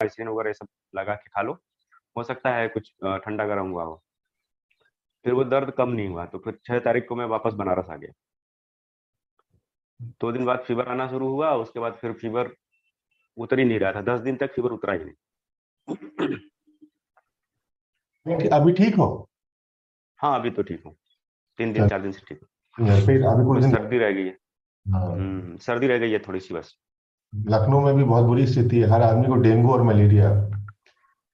Aspirin वगैरह ये सब लगा के खा लो, हो सकता है कुछ ठंडा गर्म हुआ हो। फिर वो दर्द कम नहीं हुआ, तो फिर 6 तारीख को मैं वापस बनारस आ गया। 2 दिन बाद फीवर आना शुरू हुआ, उसके बाद फिर फीवर उतर ही नहीं रहा था, 10 दिन तक फीवर उतरा ही नहीं। अभी ठीक हो? हाँ अभी तो ठीक हूँ, 3 दिन चल, 4 दिन से ठीक हूँ। फिर अभी कुछ बस दिन। सर्दी रह गई है। हाँ, सर्दी रह गई है थोड़ी सी बस। लखनऊ में भी बहुत बुरी स्थिति है, हर आदमी को डेंगू और मलेरिया यहाँ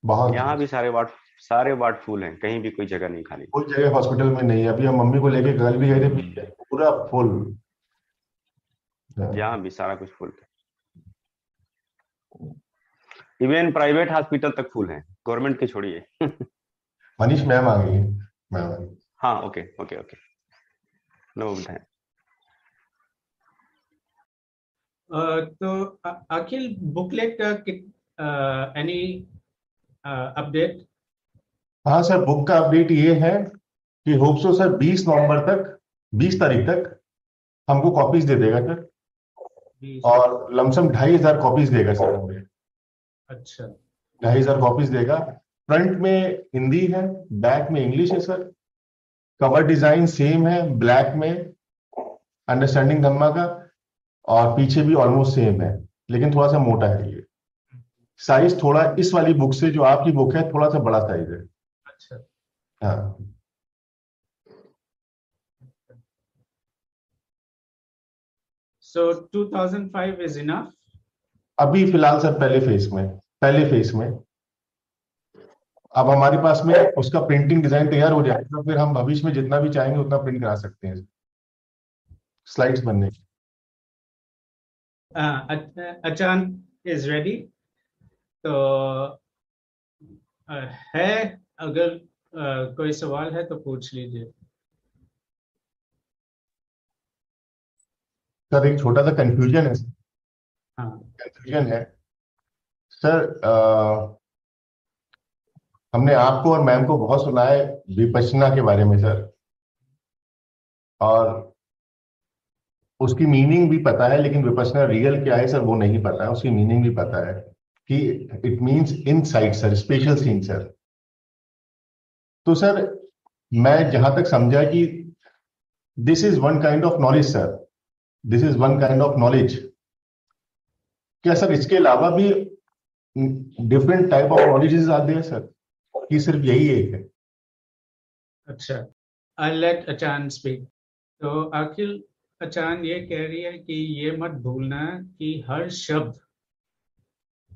बहुत। भी सारे वार्ड फुल हैं, कहीं भी कोई जगह नहीं खाली। कोई जगह हॉस्पिटल में नहीं है। अभी हम मम्मी को लेके कल भी गए थे, हम्म, पूरा फुल। यहाँ भी सारा कुछ फुल है, इवन प्राइवेट हॉस्पिटल तक फुल है, गवर्नमेंट के छोड़िए। मनीष मैम आ गई है। मैम आ गई। हाँ ओके ओके ओके, नो है। तो अखिल, बुकलेट एनी अपडेट? हाँ सर, बुक का अपडेट ये है कि होप सो सर 20 नवंबर तक, 20 तारीख तक हमको कॉपीज दे देगा सर। और लमसम 2500 कॉपीज देगा सर हमें। अच्छा, 2500 कॉपीज देगा। फ्रंट में हिंदी है, बैक में इंग्लिश है सर। कवर डिजाइन सेम है, ब्लैक में अंडरस्टैंडिंग धम्मा का। और पीछे भी ऑलमोस्ट सेम है, लेकिन थोड़ा सा मोटा है ये। साइज थोड़ा इस वाली बुक से, जो आपकी बुक है, थोड़ा सा बड़ा साइज है। अच्छा। हाँ। So 2005 is enough? अभी फिलहाल सर पहले फेज में। अब हमारे पास में उसका प्रिंटिंग डिजाइन तैयार हो जाएगा, तो फिर हम भविष्य में जितना भी चाहेंगे उतना प्रिंट करा सकते हैं स्लाइड्स बनने की। अचान is ready. तो है, अगर कोई सवाल है तो पूछ लीजिए। सर एक छोटा सा कंफ्यूजन है। हाँ। कंफ्यूजन है सर, हमने आपको और मैम को बहुत सुना है विपश्यना के बारे में सर, और उसकी मीनिंग भी पता है, लेकिन विपश्यना रियल क्या है सर वो नहीं पता है। उसकी मीनिंग भी पता है कि it means insight sir, special scene sir. तो सर मैं जहां तक समझा कि this is one kind of knowledge sir, this is one kind of knowledge. क्या सर इसके अलावा भी डिफरेंट टाइप ऑफ नॉलेजेस आते हैं सर, कि सिर्फ यही एक है? अच्छा, I'll let अचान speak। तो अखिल, अचान ये कह रही है कि ये मत भूलना कि हर शब्द,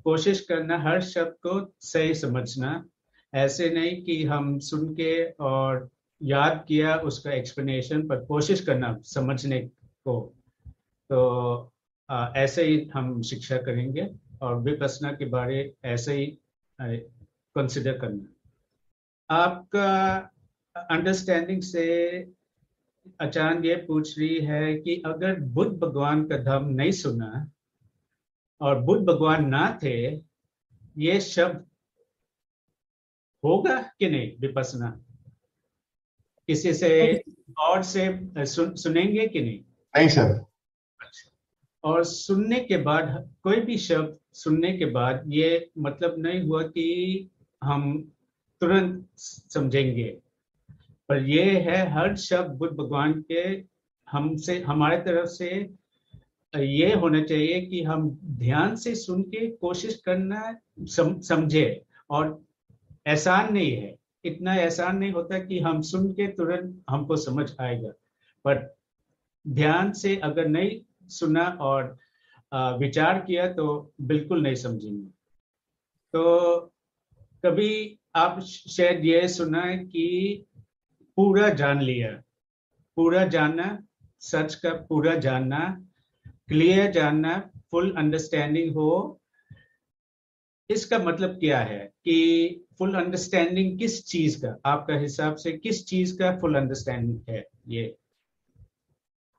कोशिश करना हर शब्द को सही समझना। ऐसे नहीं कि हम सुन के और याद किया उसका एक्सप्लेनेशन, पर कोशिश करना समझने को। तो ऐसे ही हम शिक्षा करेंगे, और विपස්සना के बारे ऐसे ही कंसिडर करना। आपका अंडरस्टैंडिंग से अचान ये पूछ रही है कि अगर बुद्ध भगवान का धम्म नहीं सुना और बुद्ध भगवान ना थे, ये शब्द होगा कि नहीं विपස්සना? किसी से और से सुनेंगे कि नहीं? नहीं सर। अच्छा। और सुनने के बाद, कोई भी शब्द सुनने के बाद ये मतलब नहीं हुआ कि हम तुरंत समझेंगे, पर ये है हर शब्द बुद्ध भगवान के हमसे, हमारे तरफ से ये होना चाहिए कि हम ध्यान से सुन के कोशिश करना समझे। और एहसान नहीं है, इतना एहसान नहीं होता कि हम सुन के तुरंत हमको समझ आएगा, पर ध्यान से अगर नहीं सुना और विचार किया तो बिल्कुल नहीं समझेंगे। तो कभी आप शायद ये सुना है कि पूरा जान लिया, पूरा जानना, सच का पूरा जानना, क्लियर जानना, फुल अंडरस्टैंडिंग हो। इसका मतलब क्या है कि फुल अंडरस्टैंडिंग किस चीज का, आपका हिसाब से किस चीज का फुल अंडरस्टैंडिंग है ये?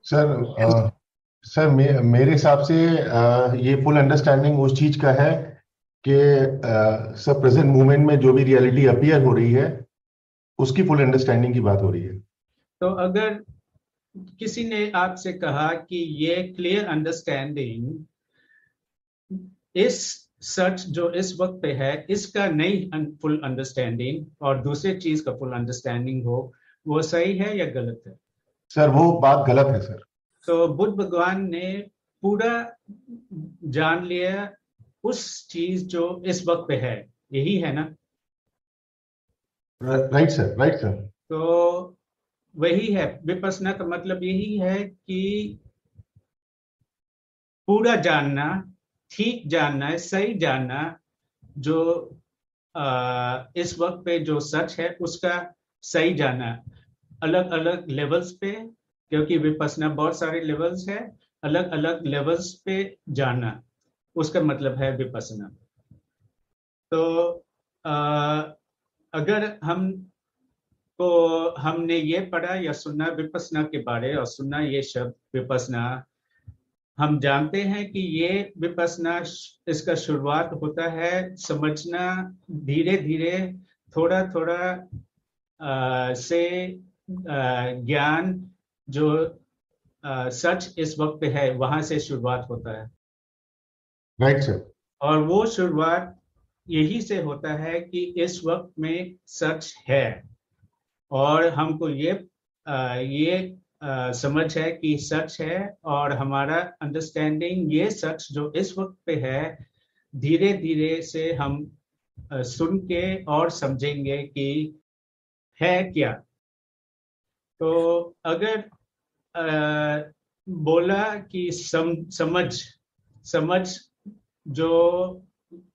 सर सर मेरे हिसाब से ये फुल अंडरस्टैंडिंग उस चीज का है कि सर प्रेजेंट मोमेंट में जो भी रियलिटी अपीयर हो रही है, उसकी फुल अंडरस्टैंडिंग की बात हो रही है। तो अगर किसी ने आपसे कहा कि ये क्लियर अंडरस्टैंडिंग इस सच जो इस वक्त पे है इसका नहीं फुल अंडरस्टैंडिंग और दूसरे चीज का फुल अंडरस्टैंडिंग हो, वो सही है या गलत है? सर वो बात गलत है सर। तो बुद्ध भगवान ने पूरा जान लिया उस चीज जो इस वक्त पे है, यही है ना? Right sir, right sir. तो वही है विपස්සना का मतलब, यही है कि पूरा जानना, ठीक जानना है, सही जानना, जो इस वक्त पे जो सच है उसका सही जानना, अलग अलग लेवल्स पे, क्योंकि विपස්සना बहुत सारे लेवल्स है, अलग अलग लेवल्स पे जानना, उसका मतलब है विपස්සना। तो अगर हमने ये पढ़ा या सुना विपස්සना के बारे और सुना ये शब्द विपස්සना, हम जानते हैं कि ये विपස්සना, इसका शुरुआत होता है समझना, धीरे धीरे, थोड़ा थोड़ा से ज्ञान जो सच इस वक्त पे है वहां से शुरुआत होता है। Right sir. और वो शुरुआत यही से होता है कि इस वक्त में सच है, और हमको ये समझ है कि सच है, और हमारा अंडरस्टैंडिंग ये सच जो इस वक्त पे है, धीरे धीरे से हम सुन के और समझेंगे कि है क्या। तो अगर बोला कि समझ जो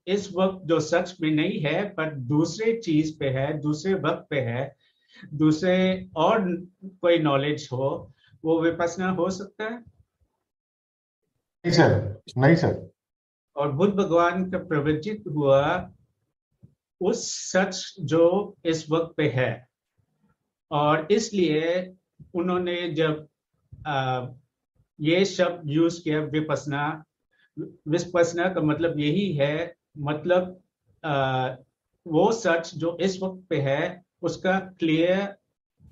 इस वक्त जो सच में नहीं है पर दूसरे चीज पे है, दूसरे वक्त पे है, दूसरे और कोई नॉलेज हो, वो विपස්සना हो सकता है? नहीं सर, नहीं सर। और बुद्ध भगवान का प्रवचित हुआ उस सच जो इस वक्त पे है, और इसलिए उन्होंने जब ये शब्द यूज किया विपස්සना, विपස්සना का मतलब यही है, मतलब वो सच जो इस वक्त पे है उसका क्लियर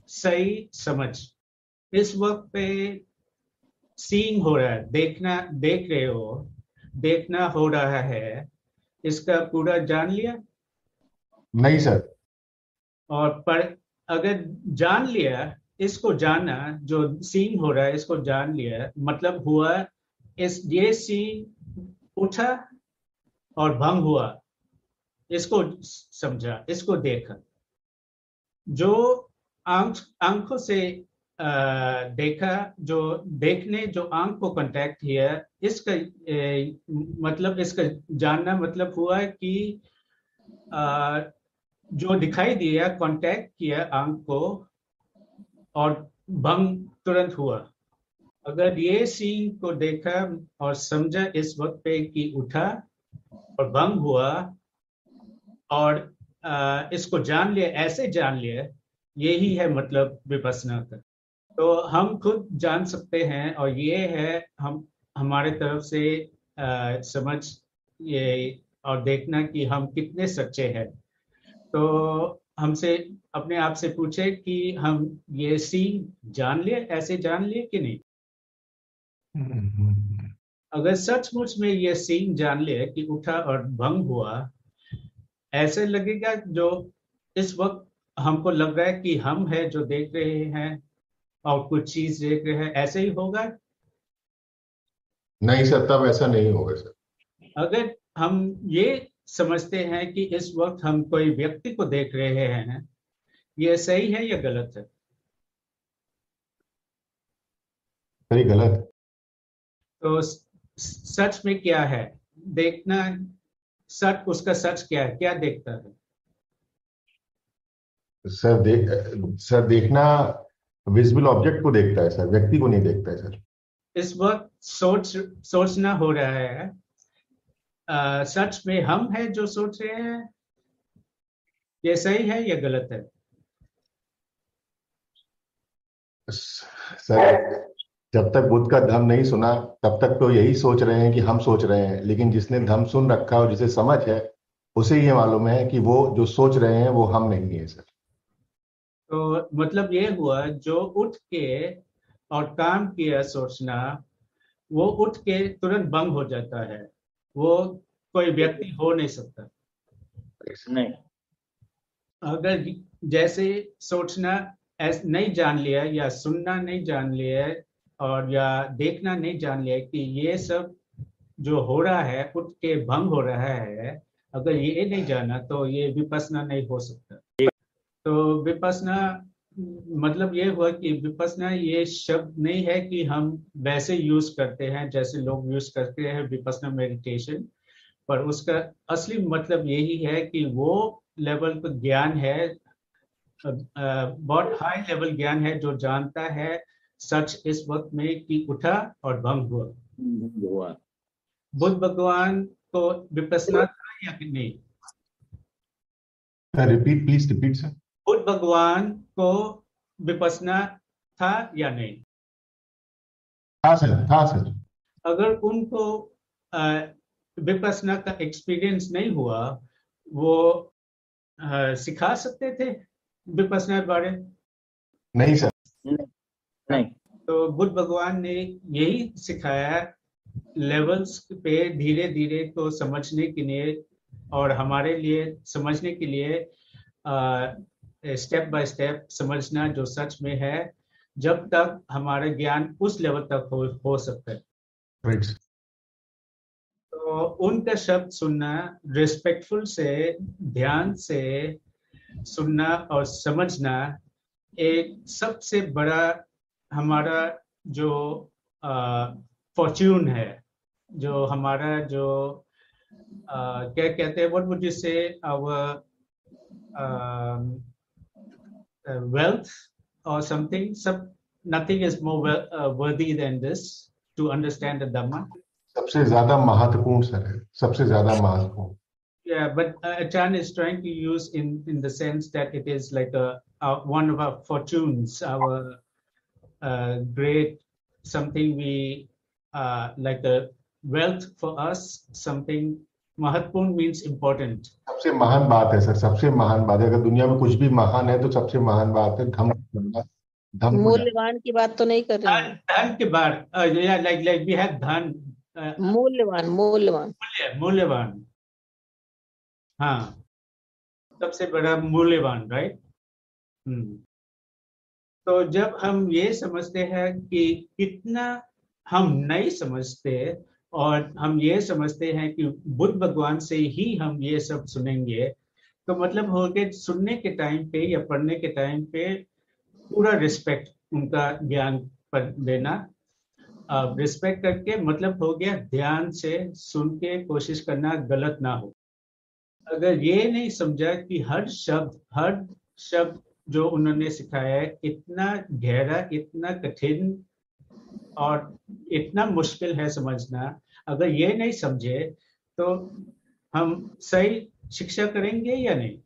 सही समझ। इस वक्त पे सीइंग हो रहा है, देखना, देख रहे हो, देखना हो रहा है, इसका पूरा जान लिया? नहीं सर। और पर अगर जान लिया, इसको जाना, जो सीन हो रहा है इसको जान लिया, मतलब हुआ ये सीन उठा और भंग हुआ, इसको समझा, इसको देखा, जो आंखों से देखा, जो देखने जो आंख को कांटेक्ट किया, इसका मतलब, इसका जानना मतलब हुआ कि जो दिखाई दिया, कांटेक्ट किया आंख को, और भंग तुरंत हुआ। अगर ये सीन को देखा और समझा इस वक्त पे कि उठा और भंग हुआ, और इसको जान लिया, ऐसे जान लिया, यही है मतलब विपස්සना का। तो हम खुद जान सकते हैं, और ये है हम हमारे तरफ से समझ, ये और देखना कि हम कितने सच्चे हैं। तो हमसे अपने आप से पूछे कि हम ये सीन जान लिए, ऐसे जान लिए कि नहीं? अगर सचमुच में ये सीन जान लिए कि उठा और भंग हुआ, ऐसे लगेगा जो इस वक्त हमको लग रहा है कि हम है जो देख रहे हैं और कुछ चीज देख रहे हैं, ऐसे ही होगा? नहीं सर, तब ऐसा नहीं होगा सर। अगर हम ये समझते हैं कि इस वक्त हम कोई व्यक्ति को देख रहे हैं, ये सही है या गलत है? सही, गलत। तो सच में क्या है देखना? सच, उसका सच क्या है, क्या देखता है? सर देखना विजिबल ऑब्जेक्ट को देखता है सर, व्यक्ति को नहीं देखता है सर। इस वक्त सोचना हो रहा है, सच में हम है जो सोच रहे हैं, ये सही है या गलत है? सर जब तक बुद्ध का धम्म नहीं सुना तब तक तो यही सोच रहे हैं कि हम सोच रहे हैं, लेकिन जिसने धम्म सुन रखा और जिसे समझ है उसे ये मालूम है कि वो जो सोच रहे हैं वो हम नहीं है सर। तो मतलब ये हुआ जो उठ के और काम किया सोचना, वो उठ के तुरंत बंद हो जाता है, वो कोई व्यक्ति हो नहीं सकता। नहीं, अगर जैसे सोचना नहीं जान लिया या सुनना नहीं जान लिया और या देखना नहीं जान लिया कि ये सब जो हो रहा है उठ के भंग हो रहा है, अगर ये नहीं जाना तो ये विपස්සना नहीं हो सकता। तो विपස්සना मतलब ये हुआ कि विपස්සना ये शब्द नहीं है कि हम वैसे यूज करते हैं जैसे लोग यूज करते हैं विपස්සना मेडिटेशन, पर उसका असली मतलब यही है कि वो लेवल का ज्ञान है, बहुत हाई लेवल ज्ञान है जो जानता है सच इस वक्त में कि उठा और भंग हुआ। हुआ। बुद्ध भगवान को विपස්සना था या नहीं? Repeat please, repeat sir. Buddha भगवान को विपස්සना था या नहीं? हाँ सर, हाँ सर। अगर उनको विपස්සना का एक्सपीरियंस नहीं हुआ, वो सिखा सकते थे विपස්සना के बारे? नहीं सर। नहीं, तो बुद्ध भगवान ने यही सिखाया लेवल्स पे धीरे धीरे को समझने के लिए और हमारे लिए समझने के लिए स्टेप बाय स्टेप समझना जो सच में है, जब तक हमारा ज्ञान उस लेवल तक हो सकता है। राइट। तो उनका शब्द सुनना, रिस्पेक्टफुल से, ध्यान से सुनना और समझना एक सबसे बड़ा हमारा जो फॉर्च्यून है, जो हमारा जो क्या कहते हैं, व्हाट वुड यू से, our wealth or something. Nothing is more worthy than this to understand the Dhamma. सबसे ज्यादा महत्वपूर्ण सर है, सबसे ज्यादा महत्वपूर्ण। Yeah, but Achan is trying to use in the sense that it is like one of our fortunes, our great something we like a wealth for us, something. Mahatpurn means important. सबसे महान बात है sir, सबसे महान बात है। अगर दुनिया में कुछ भी महान है तो सबसे महान बात है धम। मूल्यवान की बात तो नहीं कर रहे हैं। धन के बाद like we have धन, मूल्यवान, हाँ, सबसे बड़ा मूल्यवान, राइट। तो जब हम ये समझते हैं कि कितना हम नहीं समझते और हम ये समझते हैं कि बुद्ध भगवान से ही हम ये सब सुनेंगे, तो मतलब हो गया सुनने के टाइम पे या पढ़ने के टाइम पे पूरा रिस्पेक्ट उनका ज्ञान पर देना। रिस्पेक्ट करके मतलब हो गया ध्यान से सुन के कोशिश करना गलत ना हो। अगर ये नहीं समझा कि हर शब्द जो उन्होंने सिखाया है इतना गहरा, इतना कठिन और इतना मुश्किल है समझना, अगर ये नहीं समझे तो हम सही शिक्षा करेंगे या नहीं?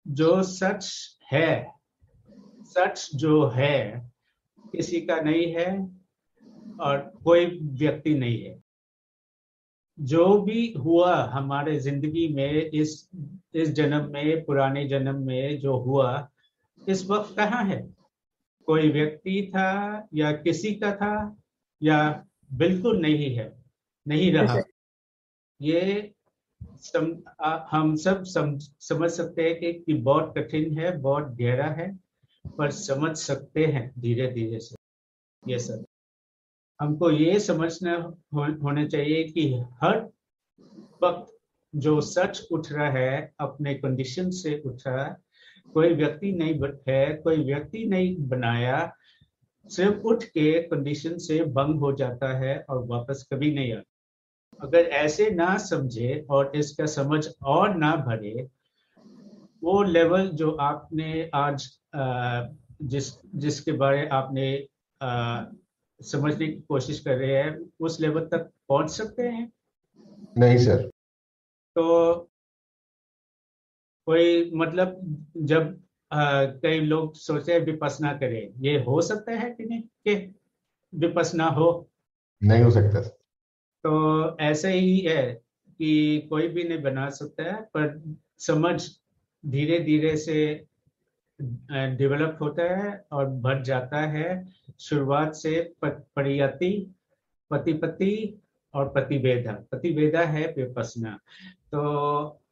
जो सच है, सच जो है किसी का नहीं है और कोई व्यक्ति नहीं है। जो भी हुआ हमारे जिंदगी में, इस जन्म में, पुराने जन्म में जो हुआ, इस वक्त कहाँ है? कोई व्यक्ति था या किसी का था या बिल्कुल नहीं है, नहीं रहा। ये हम सब समझ सकते हैं कि बहुत कठिन है, बहुत गहरा है, पर समझ सकते हैं धीरे धीरे से। ये सब हमको ये समझना होना चाहिए कि हर वक्त जो सच उठ रहा है अपने कंडीशन से उठ रहा है, कोई व्यक्ति नहीं है, कोई व्यक्ति नहीं बनाया, सिर्फ उठ के कंडीशन से भंग हो जाता है और वापस कभी नहीं आता। अगर ऐसे ना समझे और इसका समझ और ना भरे, वो लेवल जो आपने आज जिसके बारे आपने समझने की कोशिश कर रहे हैं, उस लेवल तक पहुंच सकते हैं? नहीं सर। तो कोई मतलब जब कई लोग सोचते हैं विपස්සना करें, ये हो सकता है कि नहीं कि विपස්සना हो? नहीं हो सकता। तो ऐसे ही है कि कोई भी नहीं बना सकता है, पर समझ धीरे धीरे से डेवलप होता है और बढ़ जाता है। शुरुआत से परियति, प्रतिपत्ति और प्रतिवेदा है विपश्यना। तो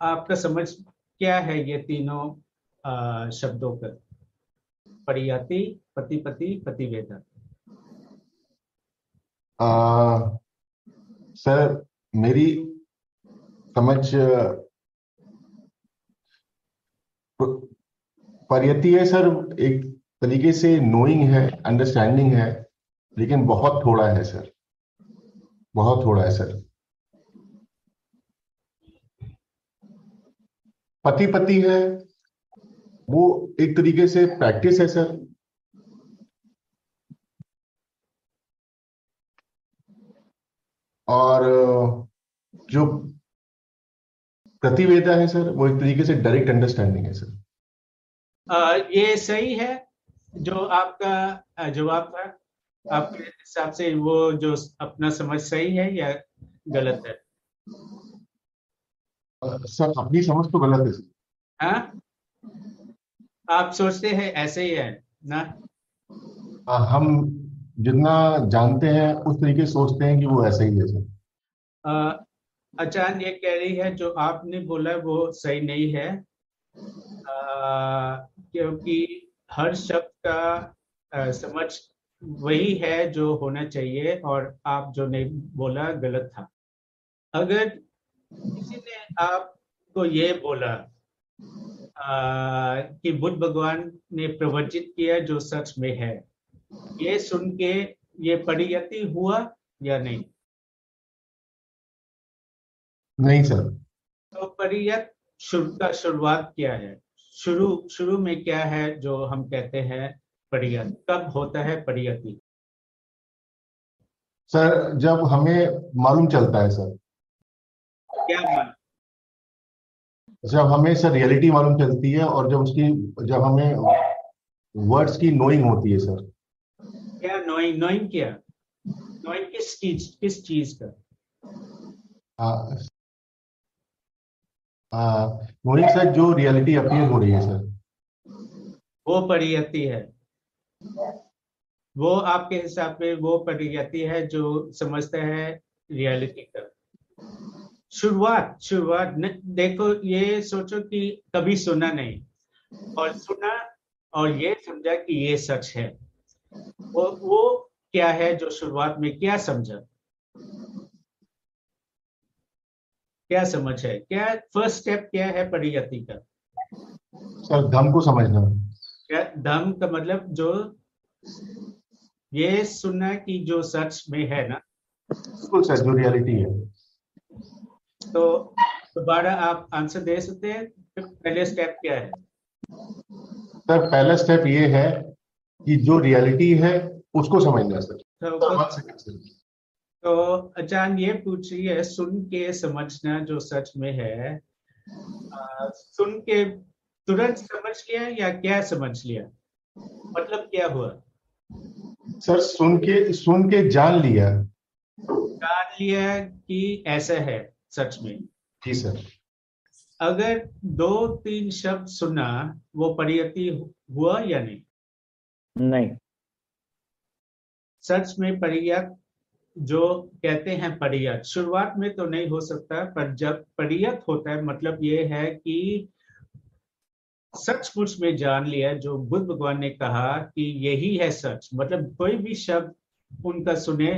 आपका समझ क्या है ये तीनों शब्दों का? परियति, प्रतिपति, प्रतिवेदा। सर मेरी समझ परियति है सर, एक तरीके से नोइंग है, अंडरस्टैंडिंग है, लेकिन बहुत थोड़ा है सर, बहुत थोड़ा है सर। पति पति है, वो एक तरीके से प्रैक्टिस है सर। और जो प्रतिवेदा है सर, वो एक तरीके से डायरेक्ट अंडरस्टैंडिंग है सर। ये सही है जो आपका जवाब था? आपके हिसाब से वो जो अपना समझ सही है या गलत है? सर अपनी समझ तो गलत है सर। हाँ, आप सोचते हैं ऐसे ही है ना? हम जितना जानते हैं उस तरीके से सोचते हैं कि वो ऐसा ही है सर। अचान ये कह रही है जो आपने बोला वो सही नहीं है, क्योंकि हर शब्द का समझ वही है जो होना चाहिए, और आप जो नहीं बोला गलत था। अगर किसी ने आपको ये बोला कि बुद्ध भगवान ने प्रवचित किया जो सच में है, ये सुन के ये परियति हुआ या नहीं? नहीं सर। तो परियत का शुरुआत क्या है? शुरू में क्या है जो हम कहते हैं परियत? कब होता है परियति? सर जब हमें मालूम चलता है सर, क्या मान? जब हमें सर रियलिटी मालूम चलती है, और जब हमें वर्ड्स की नोइंग होती है सर। क्या नोइंग? नोइंग क्या? नोइंग किस चीज का? नोइंग सर जो रियलिटी अपीयर हो रही है सर, वो परियति है। वो आपके हिसाब में वो परियति है जो समझता है रियलिटी का। शुरुआत देखो, ये सोचो कि कभी सुना नहीं और सुना और ये समझा कि ये सच है। वो क्या है जो शुरुआत में क्या समझा? क्या समझ है? क्या फर्स्ट स्टेप क्या है परियति का? सर धम को समझना। क्या धम का मतलब? जो ये सुनना कि जो सच में है ना। बिल्कुल सर, जो रियलिटी है। तो दोबारा आप आंसर दे सकते हैं? पहले स्टेप क्या है? सर पहला स्टेप ये है कि जो रियलिटी है उसको समझना सर। तो अचान ये पूछ रही है सुन के समझना जो सच में है, सुन के तुरंत समझ लिया या क्या समझ लिया? मतलब क्या हुआ? सर सुन के जान लिया। जान लिया कि ऐसा है सच में। जी सर। अगर 2-3 शब्द सुना, वो परियति हुआ या नहीं? नहीं। सच में परियत जो कहते हैं परियत शुरुआत में तो नहीं हो सकता, पर जब परियत होता है मतलब ये है कि सचमुच में जान लिया जो बुद्ध भगवान ने कहा कि यही है सच। मतलब कोई भी शब्द उनका सुने,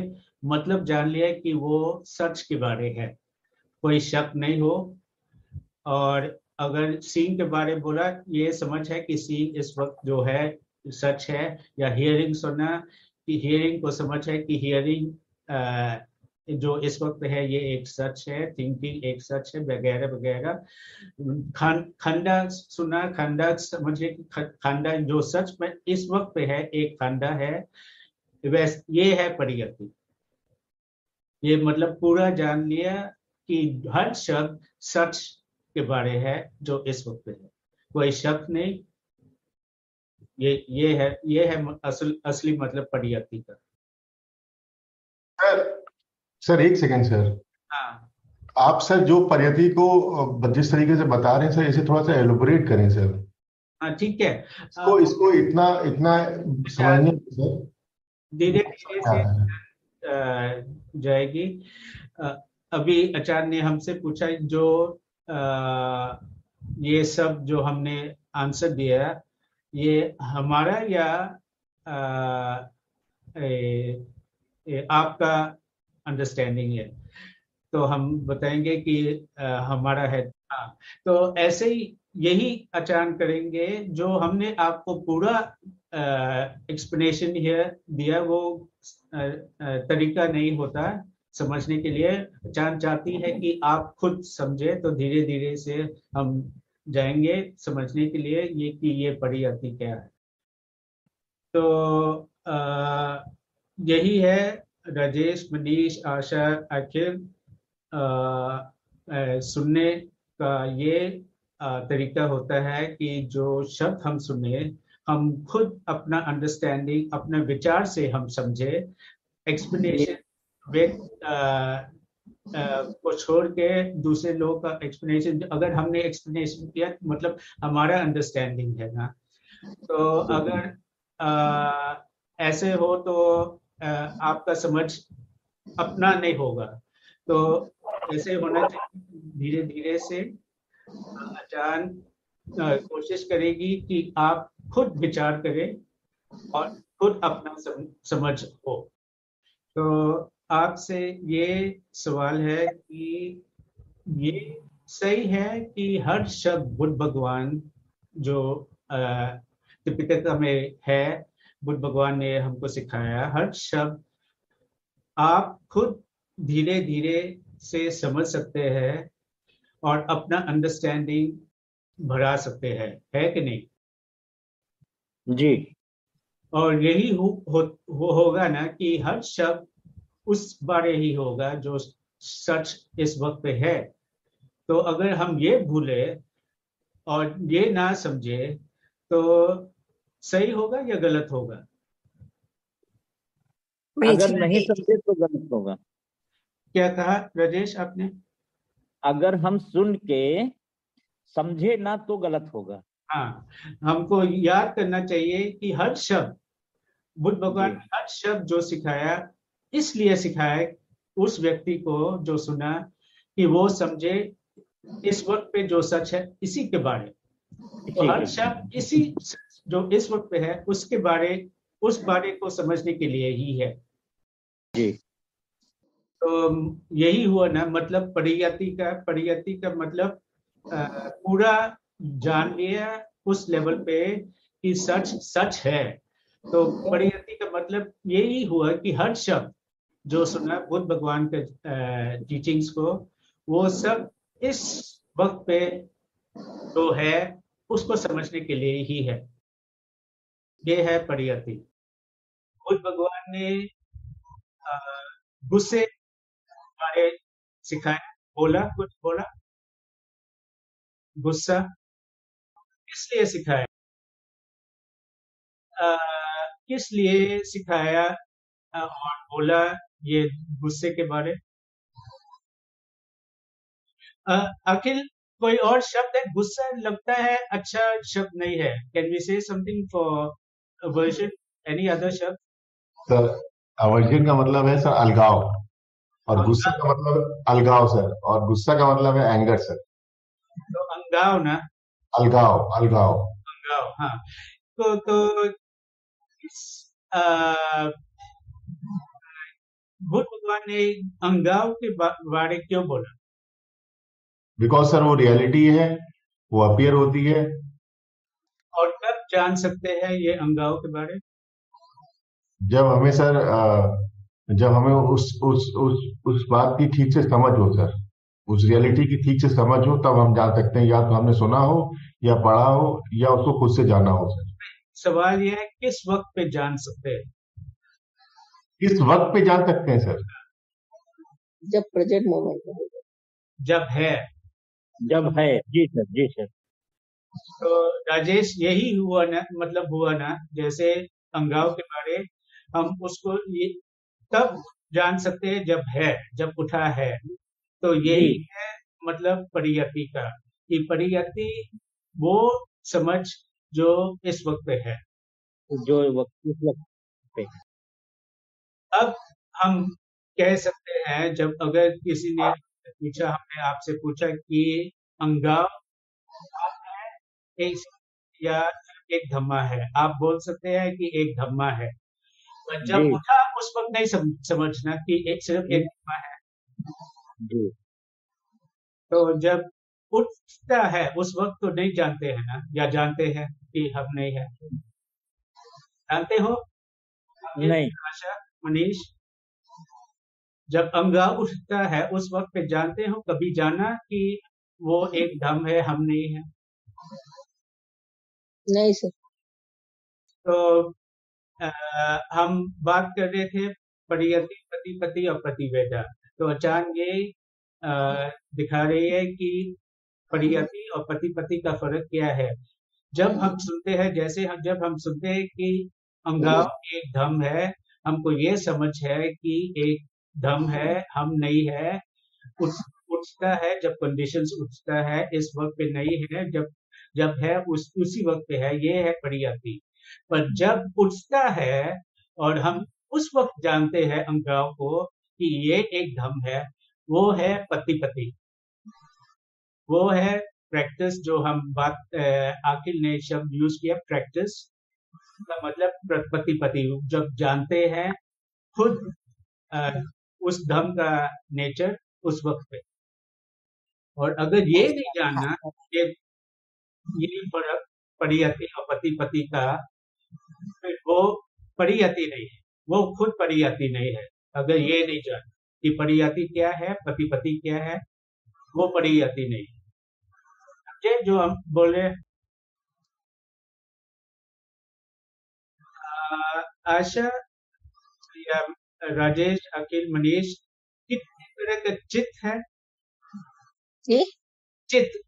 मतलब जान लिया कि वो सच के बारे है, कोई शक नहीं हो। और अगर सीन के बारे में बोला, ये समझ है कि सीन इस वक्त जो है सच है, या हियरिंग सुना कि हियरिंग को समझ है कि हियरिंग जो इस वक्त है ये एक सच है, थिंकिंग एक सच है, वगैरह वगैरह। खंडा सुना, खंडा समझिए कि खंडा जो सच में इस वक्त पे है एक खंडा है, वैसे ये है परियति। ये मतलब पूरा जान लिया कि हर शब्द सच के बारे है जो इस वक्त पे है, कोई शक नहीं। ये है असली मतलब परियति का। सर एक सेकंड सर। हाँ, आप सर जो परियति को जिस तरीके से बता रहे हैं सर, इसे थोड़ा सा एलोबरेट करें सर। हाँ ठीक है। इसको इतना इतना समझने में सर धीरे धीरे से जाएगी। अभी आचार्य ने हमसे पूछा जो ये सब जो हमने आंसर दिया ये हमारा या आपका अंडरस्टैंडिंग है। तो हम बताएंगे कि हमारा है। हाँ, तो ऐसे ही यही आचरण करेंगे जो हमने आपको पूरा एक्सप्लेनेशन दिया वो तरीका नहीं होता समझने के लिए। आचरण चाहती है कि आप खुद समझे, तो धीरे धीरे से हम जाएंगे समझने के लिए ये कि ये परियति क्या है। तो यही है राजेश, मनीष, आशा, अखिल सुनने का ये तरीका होता है कि जो शब्द हम सुने हम खुद अपना अंडरस्टैंडिंग अपने विचार से हम समझे। एक्सप्लेनेशन को छोड़ के दूसरे लोग का एक्सप्लेनेशन, अगर हमने एक्सप्लेनेशन किया मतलब हमारा अंडरस्टैंडिंग है ना। तो अगर ऐसे हो तो आपका समझ अपना नहीं होगा। तो ऐसे होना चाहिए धीरे धीरे से। आचार्य कोशिश करेगी कि आप खुद विचार करें और खुद अपना समझ हो। तो आपसे ये सवाल है कि ये सही है कि हर शब्द बुद्ध भगवान जो त्रिपिटक में है, बुद्ध भगवान ने हमको सिखाया, हर शब्द आप खुद धीरे धीरे से समझ सकते हैं और अपना अंडरस्टैंडिंग बढ़ा सकते हैं, है कि नहीं? जी। और यही होगा ना कि हर शब्द उस बारे ही होगा जो सच इस वक्त पे है। तो अगर हम ये भूले और ये ना समझे तो सही होगा या गलत होगा? अगर नहीं समझे तो गलत होगा। क्या कहा राजेश आपने? अगर हम सुन के समझे ना तो गलत होगा। हाँ, हमको याद करना चाहिए कि हर शब्द बुद्ध भगवान जी। ने हर शब्द जो सिखाया इसलिए सिखाया उस व्यक्ति को जो सुना कि वो समझे इस वक्त पे जो सच है इसी के बारे। तो हर शब्द इसी जो इस वक्त पे है उसके बारे, उस बारे को समझने के लिए ही है। जी। तो यही हुआ ना, मतलब परियति का मतलब पूरा जान लिया उस लेवल पे कि सच सच है। तो परियति का मतलब यही हुआ कि हर शब्द जो सुना बुद्ध भगवान के टीचिंग्स को, वो सब इस वक्त पे जो है उसको समझने के लिए ही है। ये है परियति। बुद्ध भगवान ने गुस्से बारे सिखाया, कुछ बोला गुस्सा किस लिए सिखाया, किस लिए सिखाया और बोला ये गुस्से के बारे। अखिल कोई और शब्द है? गुस्सा लगता है अच्छा शब्द नहीं है। Can we say something for version, any other शब्द? सर अवर्जन का मतलब है सर अलगाव, और गुस्सा का मतलब अलगाव सर, और गुस्सा का मतलब है एंगर सर। तो अंगाव ना, अलगाव अलगाव। अंगाव, हाँ। तो इस बुद्ध भगवान ने अंगाव के बारे क्यों बोला? बिकॉज सर वो रियलिटी है, वो अपीयर होती है। और कब जान सकते हैं ये अंगाव के बारे? जब हमें सर जब हमें उस बात की ठीक से समझ हो सर, उस रियलिटी की ठीक से समझ हो, तब हम जान सकते हैं, या तो हमने सुना हो या पढ़ा हो या उसको खुद से जाना हो सर। सवाल ये है किस वक्त पे जान सकते हैं? किस वक्त पे जान सकते हैं सर? जब प्रेजेंट मोमेंट में, जब है। जी सर, जी सर। तो राजेश यही हुआ ना, मतलब हुआ ना, जैसे अंगाव के बारे हम उसको ये तब जान सकते हैं जब है, जब उठा है। तो यही है मतलब परियति का, कि परियति वो समझ जो इस वक्त पे है। जो वक्त इस वक्त पे। अब हम कह सकते हैं, जब अगर किसी ने पूछा, हमने आपसे पूछा कि अंगाव है एक या एक धम्मा है, आप बोल सकते हैं कि एक धम्मा है। पर जब जी उठा उस वक्त नहीं समझना कि एक सिर्फ एक धम्मा है। जी तो जब उठता है उस वक्त तो नहीं जानते हैं ना, या जानते हैं कि हम नहीं है? जानते हो नहीं आशा, मनीष? जब अंगा उठता है उस वक्त पे जानते हो, कभी जाना कि वो एक धम है, हम नहीं है? नहीं सर। तो हम बात कर रहे थे परियति, पति पति और प्रतिवेदा। तो अचान ये दिखा रही है कि परियति और पति पति का फर्क क्या है। जब हम सुनते हैं, जैसे जब हम सुनते हैं कि अंगाव एक धम है, हमको ये समझ है कि एक धम है, हम नहीं है। उठता है जब कंडीशंस उठता है, इस वक्त पे नहीं है, जब जब है उसी वक्त पे है, ये है परियति। पर जब उठता है और हम उस वक्त जानते हैं अंगाव को कि ये एक धम है, वो है पति पति। वो है प्रैक्टिस, जो हम बात आखिल ने शब्द यूज किया प्रैक्टिस का मतलब पति पति। जब जानते हैं खुद अ, उस धम का नेचर उस वक्त पे। और अगर ये नहीं जानना कि ये फर्क परियति और पति पति का, फिर वो परियति नहीं है, वो खुद परियति नहीं है। अगर ये नहीं जानना कि परियति क्या है, पति पति क्या है, वो परियति नहीं है। समझे जो हम बोले? आशा या राजेश, अखिल, मनीष, कितने तरह का चित्त है? ये चित्त,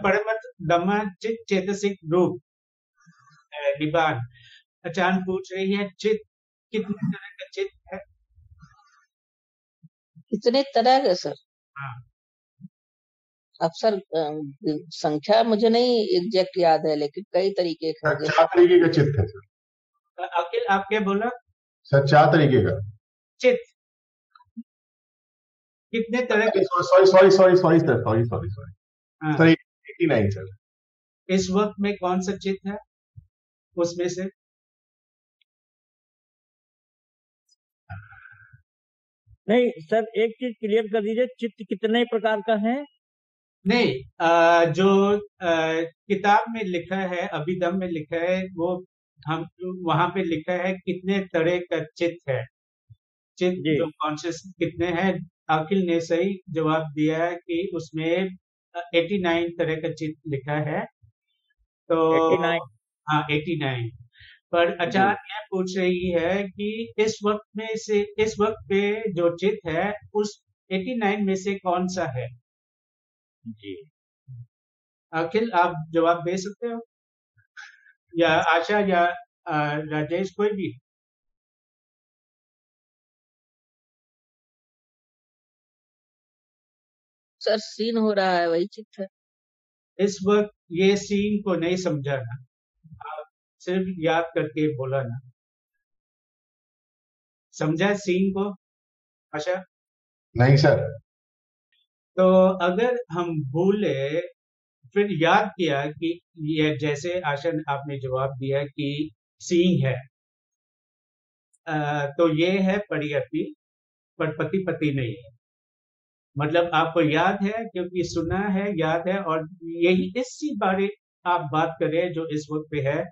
परमत, दम्मा, चित्त, चेतसिक, रूप, निबान। अचान पूछ रही है चित्त, कितने तरह का चित्त है? कितने तरह का सर? हाँ, अब सर संख्या मुझे नहीं एग्जैक्ट याद है, लेकिन कई तरीके के सर होंगे। 4 तरीके का चित्त है सर। अखिल आप क्या बोला? सर 4 तरीके का। चित्त कितने तरह के? सॉरी सर, सॉरी हाँ, सर 89 सर। इस वक्त में कौन सा चित्त है उसमें से? नहीं सर, एक चीज क्लियर कर दीजिए, चित्त कितने प्रकार का है? नहीं, जो किताब में लिखा है, अभिधम में लिखा है, वो हम वहां पे लिखा है कितने तरह का चित्त है। चित्त जी जो कॉन्शियस कितने हैं? अखिल ने सही जवाब दिया है कि उसमें 89 तरह का चित्त लिखा है। तो 89। हाँ, 89। पर जी आचार्य यह पूछ रही है कि इस वक्त में से, इस वक्त पे जो चित्त है उस 89 में से कौन सा है? जी अखिल आप जवाब दे सकते हो, या आशा, या राजेश, कोई भी? सर सीन हो रहा है, वही चित्त है। इस वक्त ये सीन को नहीं समझाना, आप सिर्फ याद करके बोला ना। समझा सीन को आशा? नहीं सर। तो अगर हम भूले, फिर याद किया कि ये, जैसे आशा आपने जवाब दिया कि सीन है, तो ये है परियति, पर पति पति नहीं है। मतलब आपको याद है क्योंकि सुना है, याद है, और यही इसी बारे आप बात करें जो इस वक्त पे है,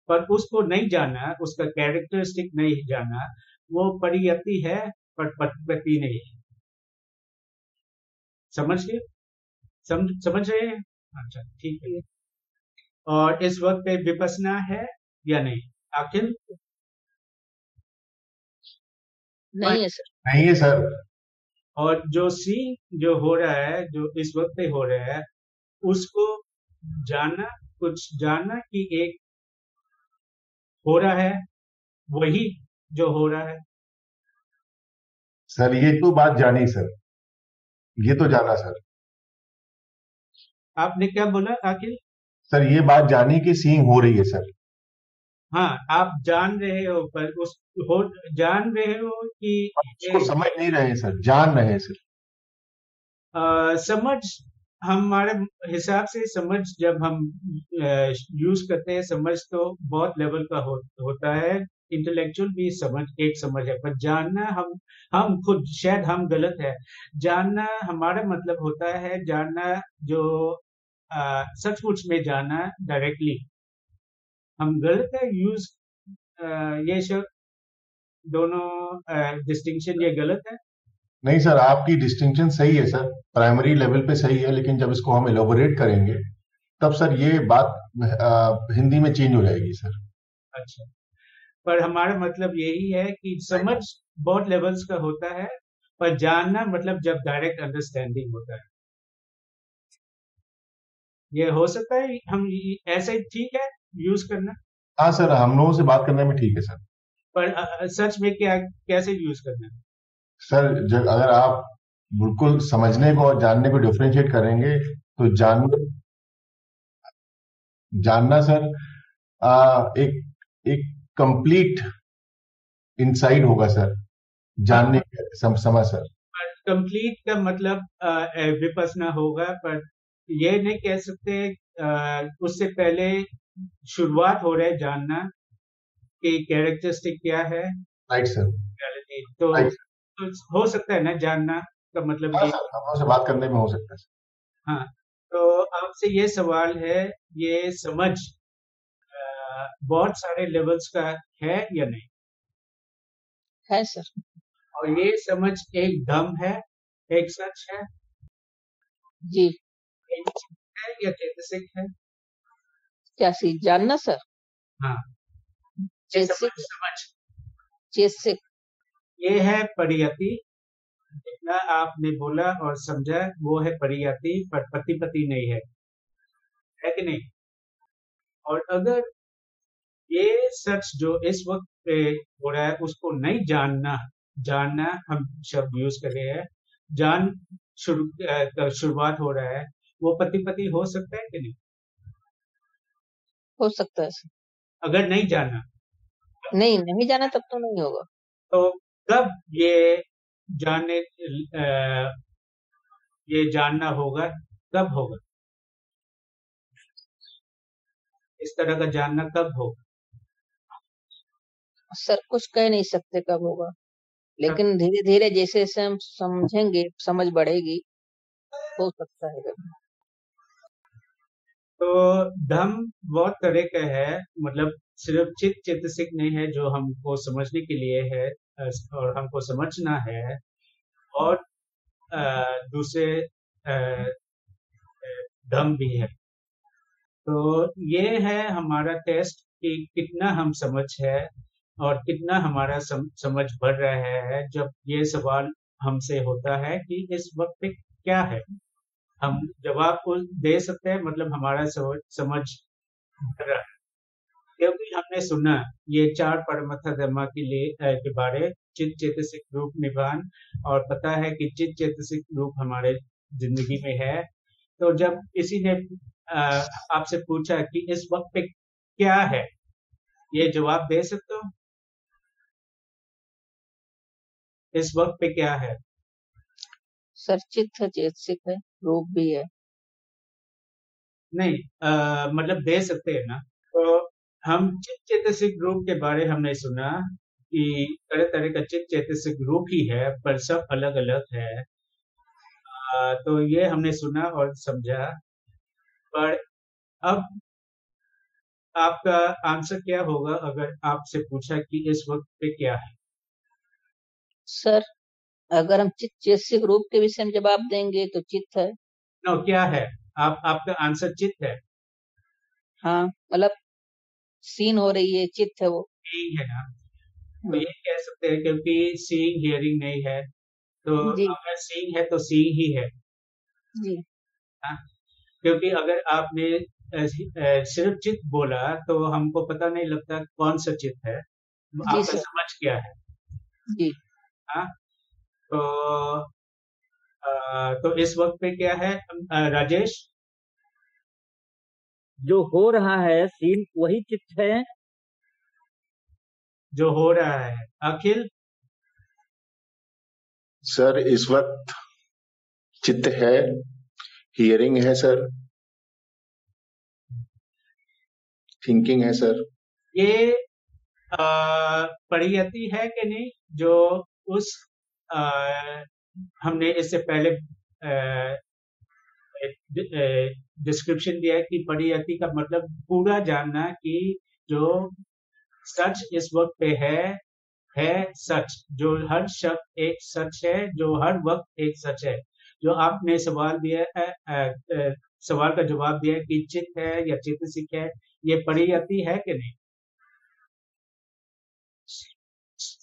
पर उसको नहीं जाना, उसका कैरेक्टरिस्टिक नहीं जाना, वो परियति है पर पति नहीं है। समझ गए? समझ रहे हैं? अच्छा, ठीक है। और इस वक्त पे विपसना है या नहीं? आखिर नहीं है सर। नहीं है सर। और जो सी जो हो रहा है, जो इस वक्त पे हो रहा है, उसको जानना, कुछ जानना कि एक हो रहा है, वही जो हो रहा है। सर ये तो बात जानी सर, ये तो जाना सर। आपने क्या बोला आखिर? सर ये बात जानी कि सीइंग हो रही है सर। हाँ, आप जान रहे हो पर हो जान रहे हो कि उसको समझ नहीं रहे सर, जान रहे हैं सिर्फ। समझ हमारे हिसाब से समझ जब हम यूज करते हैं, समझ तो बहुत लेवल का होता है। इंटेलेक्चुअल भी समझ एक समझ है, पर जानना हम खुद शायद हम गलत है। जानना हमारा मतलब होता है जानना जो सचमुच में जानना डायरेक्टली। हम गलत है यूज ये शब्द दोनों डिस्टिंक्शन ये गलत है। नहीं सर, आपकी डिस्टिंक्शन सही है सर, प्राइमरी लेवल पे सही है, लेकिन जब इसको हम एलोबोरेट करेंगे तब सर ये बात हिंदी में चेंज हो जाएगी सर। अच्छा, पर हमारा मतलब यही है कि समझ बहुत लेवल्स का होता है, पर जानना मतलब जब डायरेक्ट अंडरस्टैंडिंग होता है। ये हो सकता है हम ऐसे ही ठीक है यूज करना, हाँ सर, हम लोगों से बात करने में ठीक है सर। पर सच में क्या कैसे यूज करना है? सर जब अगर आप बिल्कुल समझने को और जानने को डिफरेंशिएट करेंगे तो जानना सर एक कंप्लीट इनसाइड होगा सर, जानने का समय सर। पर कंप्लीट का मतलब विपස්සना होगा, पर ये नहीं कह सकते उससे पहले शुरुआत हो रहा है जानना कि कैरेक्टरिस्टिक क्या है राइट सर। reality। तो, राइट। तो हो सकता है ना जानना का मतलब हाँ ये। सर, हम लोगों से बात करने में हो सकता है सर। हाँ, तो आपसे ये सवाल है, ये समझ बहुत सारे लेवल्स का है या नहीं? है सर। और ये समझ एक दम है, एक सच है, जी। एक चित्त है या चैतसिक है? क्या चीज जानना सर? हाँ, ये चेसिक। समझ चेसिक। ये है परियति। जितना आपने बोला और समझा वो है परियति, पर पति नहीं है कि नहीं? और अगर ये सच जो इस वक्त पे हो रहा है उसको नहीं जानना, जानना हम शब्द यूज कर रहे हैं, जान शुरुआत हो रहा है, वो पति हो सकता है कि नहीं? हो सकता है सर। अगर नहीं जाना नहीं, नहीं जाना तब तो नहीं होगा। तो कब जाने ये जानना होगा, कब होगा? इस तरह का जानना कब होगा? सर कुछ कह नहीं सकते कब होगा, लेकिन धीरे धीरे जैसे जैसे हम समझेंगे, समझ बढ़ेगी, हो सकता है कभी। तो धम बहुत तरह का है, मतलब सिर्फ चित्त चैतसिक नहीं है जो हमको समझने के लिए है और हमको समझना है, और दूसरे धम भी है। तो ये है हमारा टेस्ट कि कितना हम समझ है और कितना हमारा समझ बढ़ रहा है। जब ये सवाल हमसे होता है कि इस वक्त पे क्या है, हम जवाब को दे सकते हैं, मतलब हमारा समझ बढ़ रहा है, क्योंकि हमने सुना ये चार परमथ धर्म के लिए के बारे, चित्त चैतसिक रूप निभान, और पता है कि चित्त चैतसिक रूप हमारे जिंदगी में है। तो जब किसी ने आपसे पूछा कि इस वक्त पे क्या है, ये जवाब दे सकते हो? इस वक्त पे क्या है? सर चित्त है, चेतसिक है, रूप भी है। नहीं, मतलब दे सकते हैं ना। तो हम चित्त चैतसिक रूप के बारे हमने सुना कि तरह तरह का चित्त चैतसिक रूप ही है, पर सब अलग अलग है। तो ये हमने सुना और समझा, पर अब आपका आंसर क्या होगा अगर आपसे पूछा कि इस वक्त पे क्या है? सर अगर हम चित्त चेतसिक रूप के विषय में जवाब देंगे तो चित्त है। नो, क्या है? आपका आंसर चित्त है? हाँ, मतलब सीन हो रही है, चित्त है वो। सीइंग है ना? तो ये कह सकते हैं क्योंकि सीइंग हियरिंग नहीं है, तो जी अगर सीइंग है तो सीइंग ही है। जी। हाँ? क्योंकि अगर आपने सिर्फ चित्त बोला तो हमको पता नहीं लगता कौन सा चित्त है, जी आपका सर। समझ क्या है। जी। हाँ, तो तो इस वक्त पे क्या है राजेश? जो हो रहा है सीन वही चित्त है। जो हो रहा है। अखिल, सर इस वक्त चित्त है, हियरिंग है सर, थिंकिंग है सर। ये परियति है कि नहीं, जो उस अ, हमने इससे पहले डिस्क्रिप्शन दिया है कि परियति का मतलब पूरा जानना कि जो सच इस वक्त पे है सच, जो हर शब्द एक सच है, जो हर वक्त एक सच है। जो आपने सवाल दिया है, सवाल का जवाब दिया है कि चित्त है या चेतसिक है, ये परियति है कि नहीं?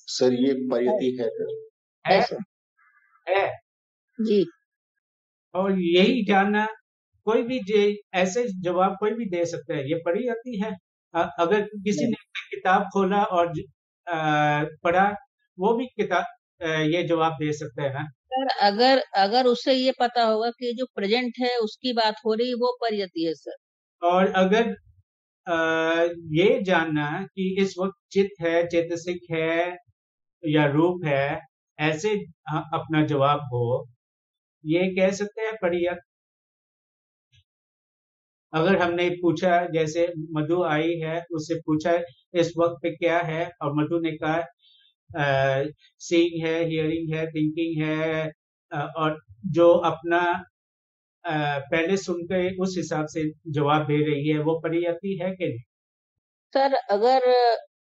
सर ये परियति है सर। है, ऐसा है। जी। और यही जानना, कोई भी ऐसे जवाब कोई भी दे सकता है, ये परियति है। अगर किसी ने किताब खोला और पढ़ा, वो भी किताब ये जवाब दे सकता है ना। सर अगर अगर उसे ये पता होगा कि जो प्रेजेंट है उसकी बात हो रही है, वो परियति है सर। और अगर ये जानना कि इस वक्त चित्त है, चेतसिक है या रूप है, ऐसे अपना जवाब हो, ये कह सकते हैं परियत। अगर हमने पूछा, जैसे मधु आई है, उससे पूछा इस वक्त पे क्या है, और मधु ने कहा सीइंग है, हियरिंग है, थिंकिंग है, और जो अपना पहले सुनकर उस हिसाब से जवाब दे रही है, वो परियति है कि नहीं? सर अगर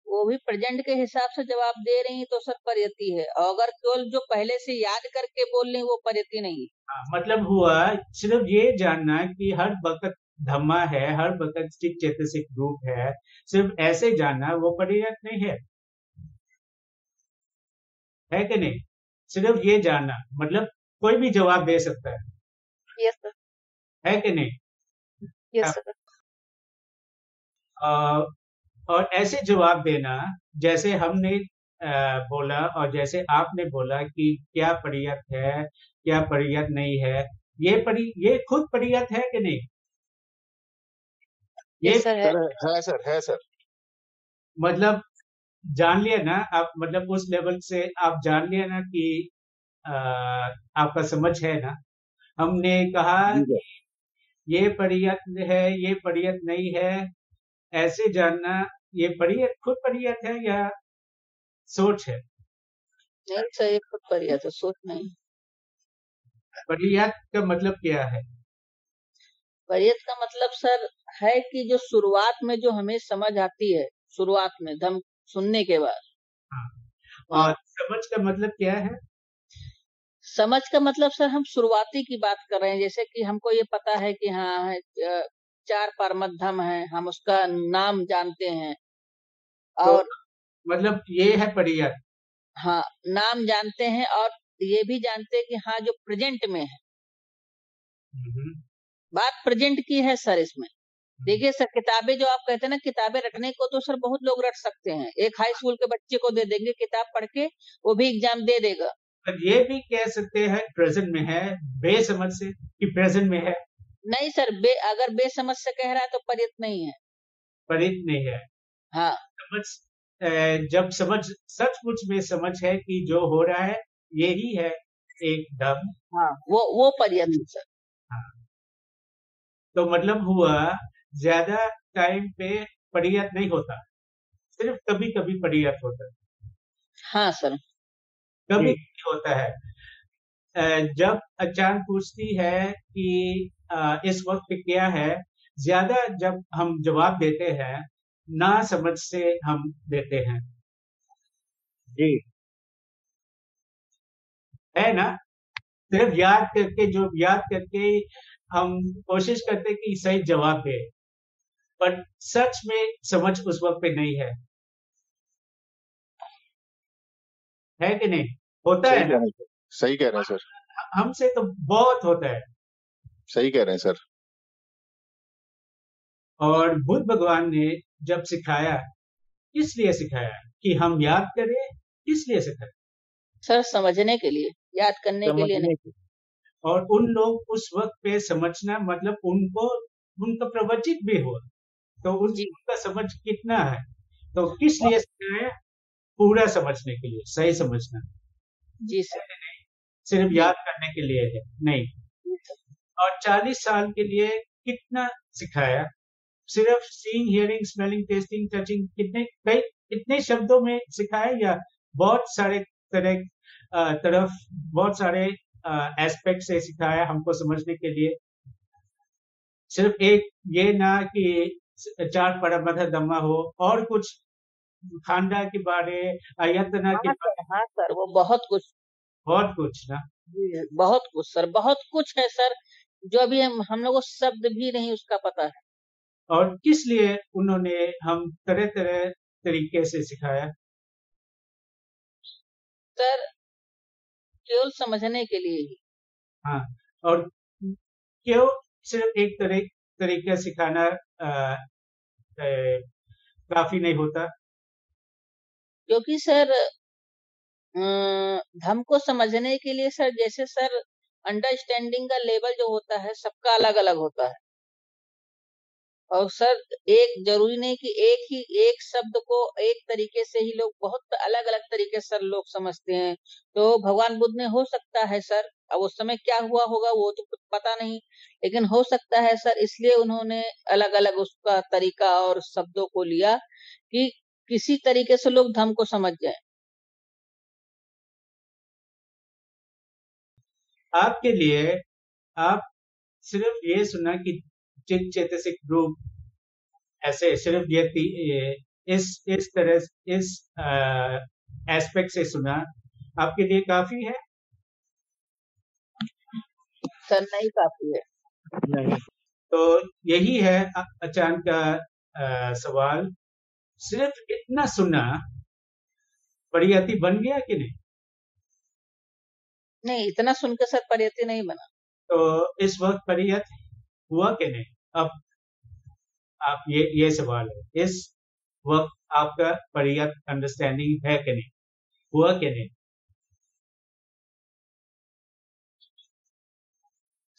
वो भी प्रेजेंट के हिसाब से जवाब दे रही हैं तो सर परियति है, और अगर केवल जो पहले से याद करके बोल रही हैं वो परियति नहीं है। हाँ, मतलब हुआ सिर्फ ये जानना कि हर वक्त धम्मा है, हर वक्त चित्त चेतसिक रूप है, सिर्फ ऐसे जानना वो परियत नहीं है कि नहीं? सिर्फ ये जानना, मतलब कोई भी जवाब दे सकता यस सर। है कि नहीं? Yes sir. और ऐसे जवाब देना जैसे हमने बोला और जैसे आपने बोला कि क्या परियत है, क्या परियत नहीं है, ये खुद परियत है कि नहीं? ये यस सर है। सर है सर। मतलब जान लिया ना आप, मतलब उस लेवल से आप जान लिया ना कि आपका समझ है ना। हमने कहा कि ये परियत है, ये परियत नहीं है, ऐसे जानना, ये परियत खुद परियत है या सोच है? नहीं सर, ये खुद परियत है, सोच नहीं। परियत का मतलब क्या है? परियत का मतलब सर है कि जो शुरुआत में जो हमें समझ आती है, शुरुआत में धम सुनने के बाद। हाँ। और समझ का मतलब क्या है? समझ का मतलब सर हम शुरुआती की बात कर रहे हैं, जैसे कि हमको ये पता है कि हाँ चार परमत धाम है, हम उसका नाम जानते हैं, और तो मतलब ये है परियत। हाँ नाम जानते हैं, और ये भी जानते हैं कि हाँ जो प्रेजेंट में है, बात प्रेजेंट की है सर इसमें। देखिए सर, किताबें जो आप कहते हैं ना, किताबें रटने को तो सर बहुत लोग रट सकते हैं, एक हाई स्कूल के बच्चे को दे देंगे किताब पढ़ के, वो भी एग्जाम दे देगा। पर ये भी कह सकते हैं प्रेजेंट में है, बेसमझ से कि प्रेजेंट में है। नहीं सर, अगर बेसमझ से कह रहा है तो परियत नहीं है। परित नहीं है। हाँ समझ, जब समझ सचमुच में समझ है कि जो हो रहा है यही है एकदम। हाँ, वो परियत है सर। हाँ। तो मतलब हुआ ज्यादा टाइम पे परियत नहीं होता, सिर्फ कभी कभी परियत होता है। हाँ सर। कभी होता है जब अचानक पूछती है कि इस वक्त पे क्या है, ज्यादा जब हम जवाब देते हैं ना समझ से हम देते हैं, जी है ना। सिर्फ याद करके हम कोशिश करते कि सही जवाब दे, पर सच में समझ उस वक्त पे नहीं है कि नहीं? होता है ना। सही कह रहे हैं सर। हमसे तो बहुत होता है। सही कह रहे हैं सर। और बुद्ध भगवान ने जब सिखाया, किस लिए सिखाया? कि हम याद करें, किस लिए सिखाया? सर समझने के लिए, याद करने के लिए नहीं। और उन लोग उस वक्त पे समझना मतलब उनका प्रवचित भी हो, तो उनका समझ कितना है, तो किस लिए सिखाया? पूरा समझने के लिए, सही समझना, जी सर। सिर्फ जी याद करने के लिए है नहीं। जी सर। और 40 साल के लिए कितना सिखाया, सिर्फ seeing, hearing, smelling, testing, touching, कितने शब्दों में सिखाया, या बहुत सारे तरफ बहुत सारे एस्पेक्ट से सिखाया हमको समझने के लिए। सिर्फ एक ये ना कि 4 परमथ धम्मा हो, और कुछ खांडा के बारे, आयतना के हाँ बारे, सर, हाँ सर, वो बहुत कुछ। बहुत कुछ ना। जी, बहुत कुछ सर, बहुत कुछ है सर, जो अभी हम लोग को शब्द भी नहीं उसका पता है। और किस लिए उन्होंने हम तरह तरह तरीके से सिखाया? सर केवल समझने के लिए ही। हाँ, और क्यों सिर्फ एक तरीका सिखाना काफी नहीं होता? क्योंकि सर धर्म को समझने के लिए सर, जैसे सर अंडरस्टैंडिंग का लेवल जो होता है सबका अलग अलग होता है। और सर एक जरूरी नहीं कि एक शब्द को एक तरीके से ही लोग, बहुत अलग अलग तरीके से सर लोग समझते हैं। तो भगवान बुद्ध ने, हो सकता है सर, अब उस समय क्या हुआ होगा वो तो कुछ पता नहीं, लेकिन हो सकता है सर इसलिए उन्होंने अलग अलग उसका तरीका और शब्दों को लिया कि किसी तरीके से लोग धर्म को समझ जाए। आपके लिए आप सिर्फ ये सुना कि चित चैतसिक रूप ऐसे, सिर्फ इस तरह इस एस्पेक्ट से सुना, आपके लिए काफी है? सर नहीं काफी है। नहीं। तो यही है अचान का सवाल, सिर्फ इतना सुना परियति बन गया कि नहीं? नहीं, इतना सुनकर सर परियति नहीं बना। तो इस वक्त परियत हुआ कि नहीं? अब आप ये सवाल है, इस वक्त आपका परियत अंडरस्टैंडिंग है कि नहीं, हुआ कि नहीं?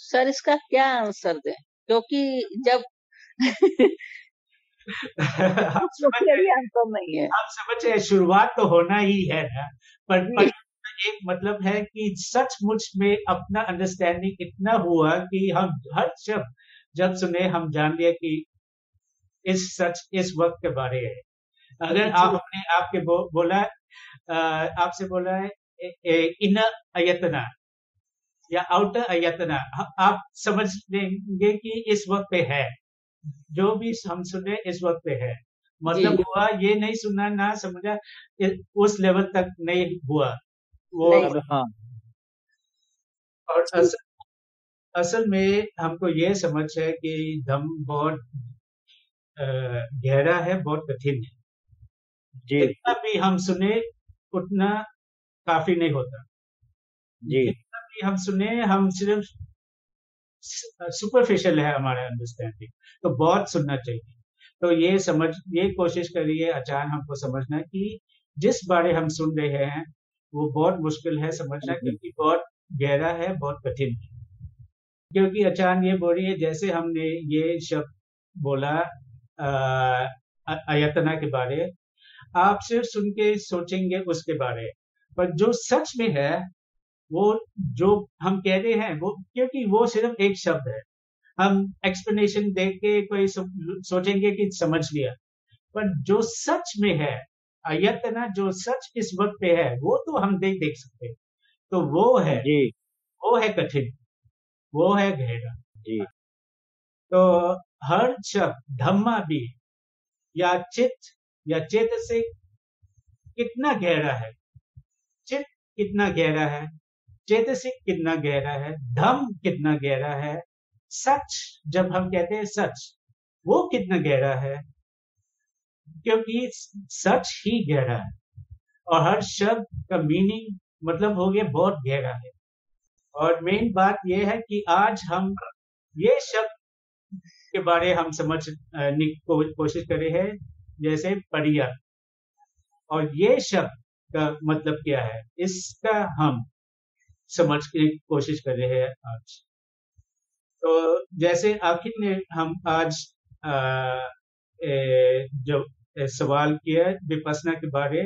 सर इसका क्या आंसर दें, क्योंकि जब आप समझ क्योंकि अभी आंसर नहीं है। आप समझ रहे, शुरुआत तो होना ही है ना, पर जी एक मतलब है कि सचमुच में अपना अंडरस्टैंडिंग इतना हुआ कि हम हर शब्द जब सुने हम जान लिया कि इस वक्त के बारे है। अगर आप अपने आप के बोला आपसे बोला है इनर अयतना या आउटर अयतना, आप समझ लेंगे कि इस वक्त पे है, जो भी हम सुने इस वक्त पे है, मतलब जी हुआ, ये नहीं सुना ना समझा, उस लेवल तक नहीं हुआ वो। नहीं। अब हाँ, और असल में हमको ये समझ है कि धम्म बहुत गहरा है, बहुत कठिन है। जी जितना भी हम सुने उतना काफी नहीं होता। जी जितना भी हम सुने, हम सिर्फ सुपरफिशियल है हमारा अंडरस्टैंडिंग, तो बहुत सुनना चाहिए। तो ये कोशिश करिए अचान हमको समझना कि जिस बारे हम सुन रहे हैं वो बहुत मुश्किल है समझना, क्योंकि बहुत गहरा है, बहुत कठिन है। क्योंकि अचान ये बोल रही है, जैसे हमने ये शब्द बोला अयतना के बारे, आप सिर्फ सुन के सोचेंगे उसके बारे, पर जो सच में है वो जो हम कह रहे हैं वो, क्योंकि वो सिर्फ एक शब्द है, हम एक्सप्लेनेशन देख के कोई सोचेंगे कि समझ लिया, पर जो सच में है अयतना, जो सच इस वक्त पे है, वो तो हम देख सकते हैं। तो जी वो है कठिन, वो है गहरा। जी तो हर शब्द धम्मा भी या चित्त या चेतसिक कितना गहरा है, चित्त कितना गहरा है, चेतसिक कितना गहरा है, धम्म कितना गहरा है, सच जब हम कहते हैं सच, वो कितना गहरा है, क्योंकि सच ही गहरा है और हर शब्द का मीनिंग मतलब हो गया बहुत गहरा है। और मेन बात यह है कि आज हम ये शब्द के बारे हम समझने की कोशिश कर रहे हैं, जैसे परियत, और ये शब्द का मतलब क्या है, इसका हम समझ की कोशिश कर रहे हैं आज। तो जैसे आखिर में हम आज जो सवाल किया विपස්සना के बारे,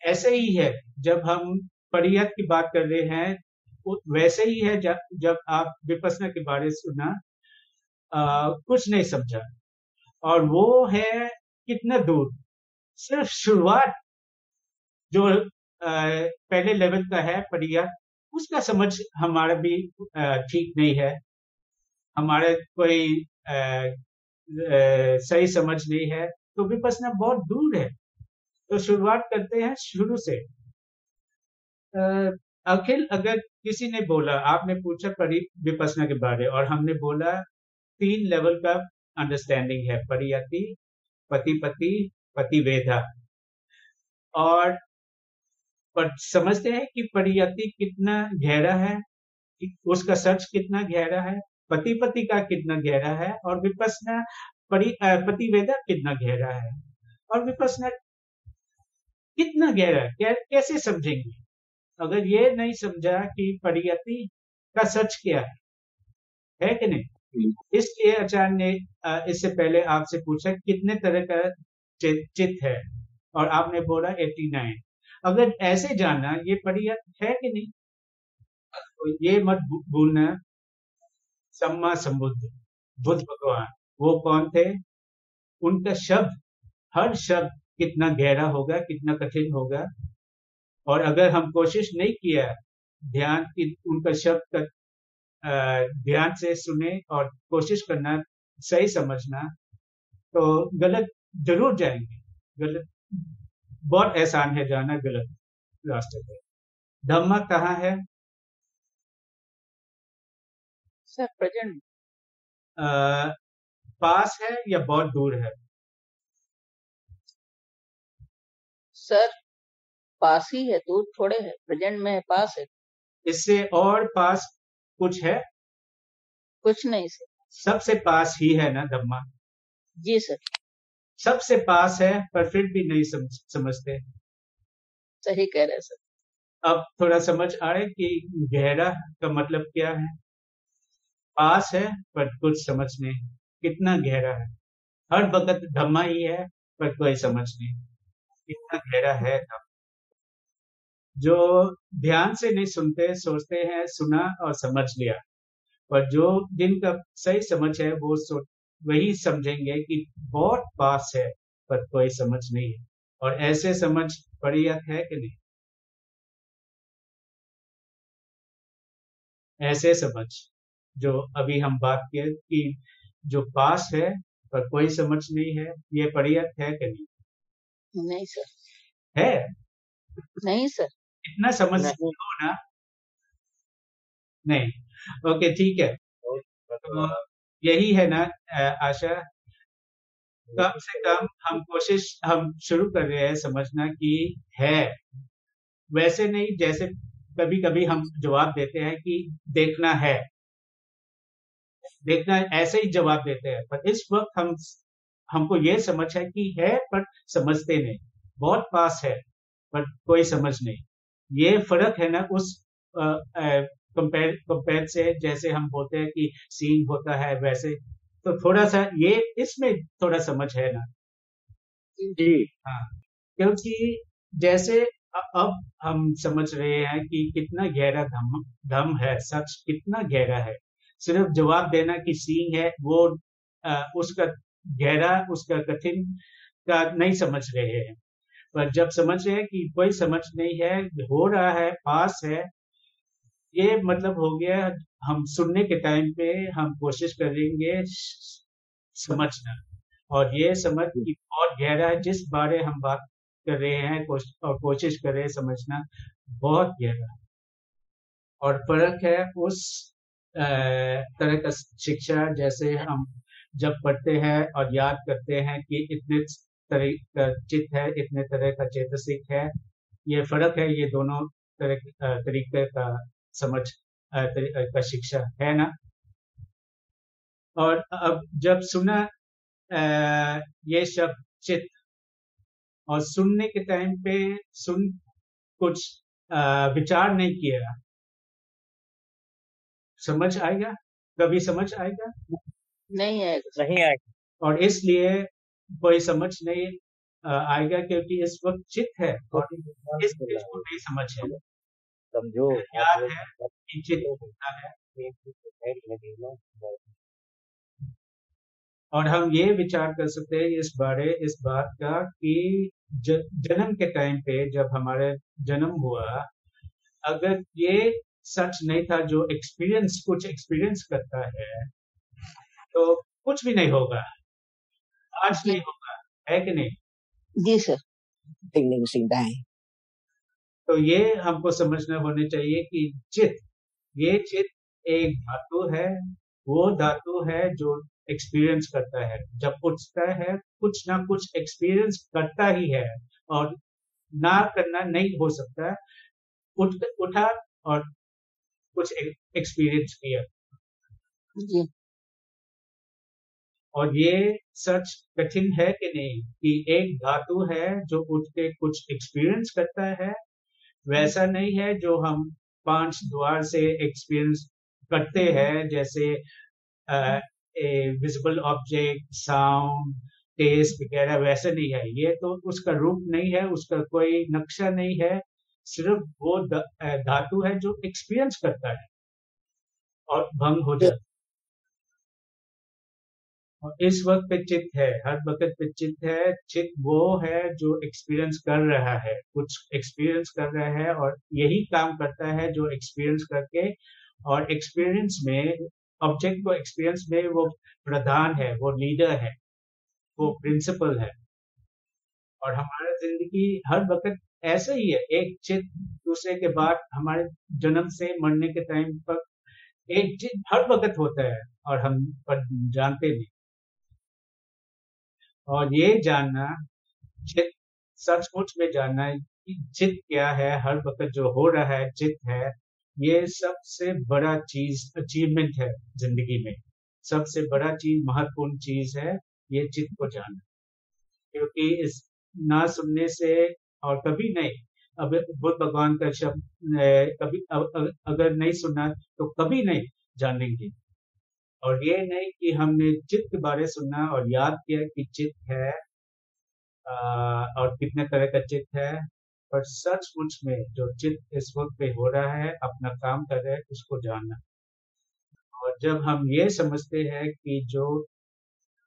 ऐसे ही है जब हम परियत की बात कर रहे हैं, वैसे ही है जब आप विपස්සना के बारे में सुना, कुछ नहीं समझा, और वो है कितना दूर। सिर्फ शुरुआत जो पहले लेवल का है परियत, उसका समझ हमारा भी ठीक नहीं है, हमारे कोई सही समझ नहीं है, तो विपස්සना बहुत दूर है। तो शुरुआत करते हैं शुरू से। अखिल, अगर किसी ने बोला, आपने पूछा विपස්සना के बारे, और हमने बोला 3 लेवल का अंडरस्टैंडिंग है, परियति, पतिपति, पतिवेदा। और पर समझते हैं कि परियति कितना गहरा है, उसका सच कितना गहरा है, पतिपति का कितना गहरा है, और विपස්සना पतिवेदा कितना गहरा है, और विपස්සना कितना गहरा है, कैसे समझेंगे अगर ये नहीं समझा कि परियति का सच क्या है कि नहीं। इसलिए आचार्य ने इससे पहले आपसे पूछा कितने तरह का चित्त है, और आपने बोला 89। अगर ऐसे जानना ये परियत है कि नहीं, तो ये मत भूलना, सम्मा संबुद्ध बुद्ध भगवान वो कौन थे, उनका शब्द, हर शब्द कितना गहरा होगा, कितना कठिन होगा, और अगर हम कोशिश नहीं किया ध्यान की उनका शब्द का ध्यान से सुने और कोशिश करना सही समझना, तो गलत जरूर जाएंगे। गलत बहुत आसान है जाना गलत रास्ते पे। धम्मा कहाँ है सर? प्रेजेंट पास है या बहुत दूर है? सर पास ही है, दूर थोड़े है, प्रेजेंट में है, पास है। इससे और पास कुछ है? कुछ नहीं सर। सबसे पास ही है ना धम्मा? जी सर। सबसे पास है, पर फिर भी नहीं समझते। सही कह रहे हैं सर। अब थोड़ा समझ आ रहा है कि गहरा का मतलब क्या है। पास है पर कुछ समझ नहीं, कितना गहरा है। हर वक्त धम्मा ही है पर कोई समझ नहीं, कितना गहरा है धम्मा। जो ध्यान से नहीं सुनते, सोचते हैं सुना और समझ लिया, पर जो जिनका सही समझ है वो वही समझेंगे कि बहुत पास है पर कोई समझ नहीं है। और ऐसे समझ परियत है कि नहीं? ऐसे समझ जो अभी हम बात किए कि जो पास है पर कोई समझ नहीं है, ये परियत है कि नहीं? नहीं सर। है? नहीं सर। इतना समझ नहीं। हो ना? नहीं। ओके, ठीक है। तो यही है ना आशा, कम से कम हम शुरू कर रहे हैं समझना कि है, वैसे नहीं जैसे कभी कभी हम जवाब देते हैं कि देखना है, देखना ऐसे ही जवाब देते हैं, पर इस वक्त हमको ये समझ है कि है पर समझते नहीं, बहुत पास है पर कोई समझ नहीं। ये फर्क है ना उस कंपेयर से, जैसे हम बोलते हैं कि सीन होता है वैसे, तो थोड़ा सा ये इसमें थोड़ा समझ है ना जी। हाँ, क्योंकि जैसे अब हम समझ रहे हैं कि कितना गहरा धम है, सच कितना गहरा है। सिर्फ जवाब देना कि सीन है वो उसका गहरा, उसका कठिन का नहीं समझ रहे हैं। पर जब समझ रहे हैं कि कोई समझ नहीं है, हो रहा है, पास है, ये मतलब हो गया हम सुनने के टाइम पे हम कोशिश करेंगे समझना, और ये समझ की बहुत गहरा है, जिस बारे हम बात कर रहे हैं और कोशिश कर रहे हैं समझना, बहुत गहरा है। और फर्क है उस तरह का शिक्षा जैसे हम जब पढ़ते हैं और याद करते हैं कि इतने तरह का चित्त है, इतने तरह का चेतसिक है, ये फर्क है। ये दोनों तरीके का समझ का शिक्षा है ना। और अब जब सुना ये शब्द चित्त, और सुनने के टाइम पे सुन कुछ विचार नहीं किया, समझ आएगा? कभी समझ आएगा? नहीं आएगा। नहीं आएगा। और इसलिए कोई समझ नहीं आएगा, क्योंकि इस वक्त चित्त है और इस चीज को नहीं समझ है। समझो याद है कि चित्त होता है, और हम ये विचार कर सकते हैं इस बात का कि जन्म के टाइम पे जब हमारे जन्म हुआ, अगर ये सच नहीं था, जो कुछ एक्सपीरियंस करता है, तो कुछ भी नहीं होगा, आज जी नहीं होगा, है कि नहीं? जी सर। สิ่งหนึ่งสิ่งใด तो ये हमको समझना होना चाहिए कि ये चित्त एक धातु है, वो धातु है जो एक्सपीरियंस करता है। जब उठता है, कुछ ना कुछ एक्सपीरियंस करता ही है, और ना करना नहीं हो सकता। उठा और कुछ एक्सपीरियंस किया, जी और ये सच कठिन है कि नहीं कि एक धातु है जो उठ के कुछ एक्सपीरियंस करता है। वैसा नहीं है जो हम 5 द्वार से एक्सपीरियंस करते हैं, जैसे विजिबल ऑब्जेक्ट, साउंड, टेस्ट वगैरह, वैसे नहीं है। ये तो उसका रूप नहीं है, उसका कोई नक्शा नहीं है, सिर्फ वो धातु है जो एक्सपीरियंस करता है और भंग हो जाता है। और इस वक्त पे चित्त है, हर वक्त पे चित्त है। चित्त वो है जो एक्सपीरियंस कर रहा है, कुछ एक्सपीरियंस कर रहा है, और यही काम करता है जो एक्सपीरियंस करके, और एक्सपीरियंस में ऑब्जेक्ट को एक्सपीरियंस में वो प्रधान है, वो लीडर है, वो प्रिंसिपल है। और हमारा जिंदगी हर वक्त ऐसे ही है, एक चित्त दूसरे के बाद, हमारे जन्म से मरने के टाइम पर एक चित्त हर वक्त होता है, और हम पर जानते नहीं। और ये जानना, चित्त सचमुच में जानना है कि चित्त क्या है, हर वक्त जो हो रहा है चित्त है, ये सबसे बड़ा चीज, अचीवमेंट है जिंदगी में। सबसे बड़ा चीज, महत्वपूर्ण चीज है ये चित्त को जानना, क्योंकि इस ना सुनने से, और कभी नहीं, अब बुद्ध भगवान का शब्द कभी अगर नहीं सुना तो कभी नहीं जानेंगे। और ये नहीं कि हमने चित्त के बारे सुना और याद किया कि चित्त है, और कितने तरह का चित्त है, पर सचमुच में जो चित्त इस वक्त पे हो रहा है, अपना काम कर रहा है, उसको जानना। और जब हम ये समझते हैं कि जो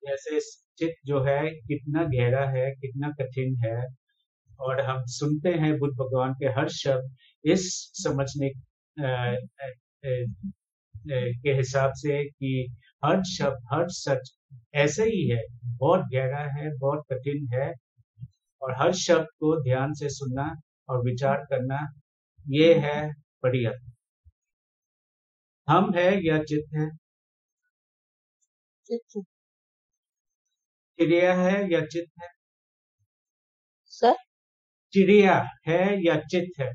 जैसे चित्त जो है कितना गहरा है, कितना कठिन है, और हम सुनते हैं बुद्ध भगवान के हर शब्द इस समझने के हिसाब से कि हर शब्द, हर सच ऐसे ही है, बहुत गहरा है, बहुत कठिन है, और हर शब्द को ध्यान से सुनना और विचार करना, ये है परियत। हम है या चित्त है? चित्त चिड़िया है या चित्त है? सर। चिड़िया है या चित्त है?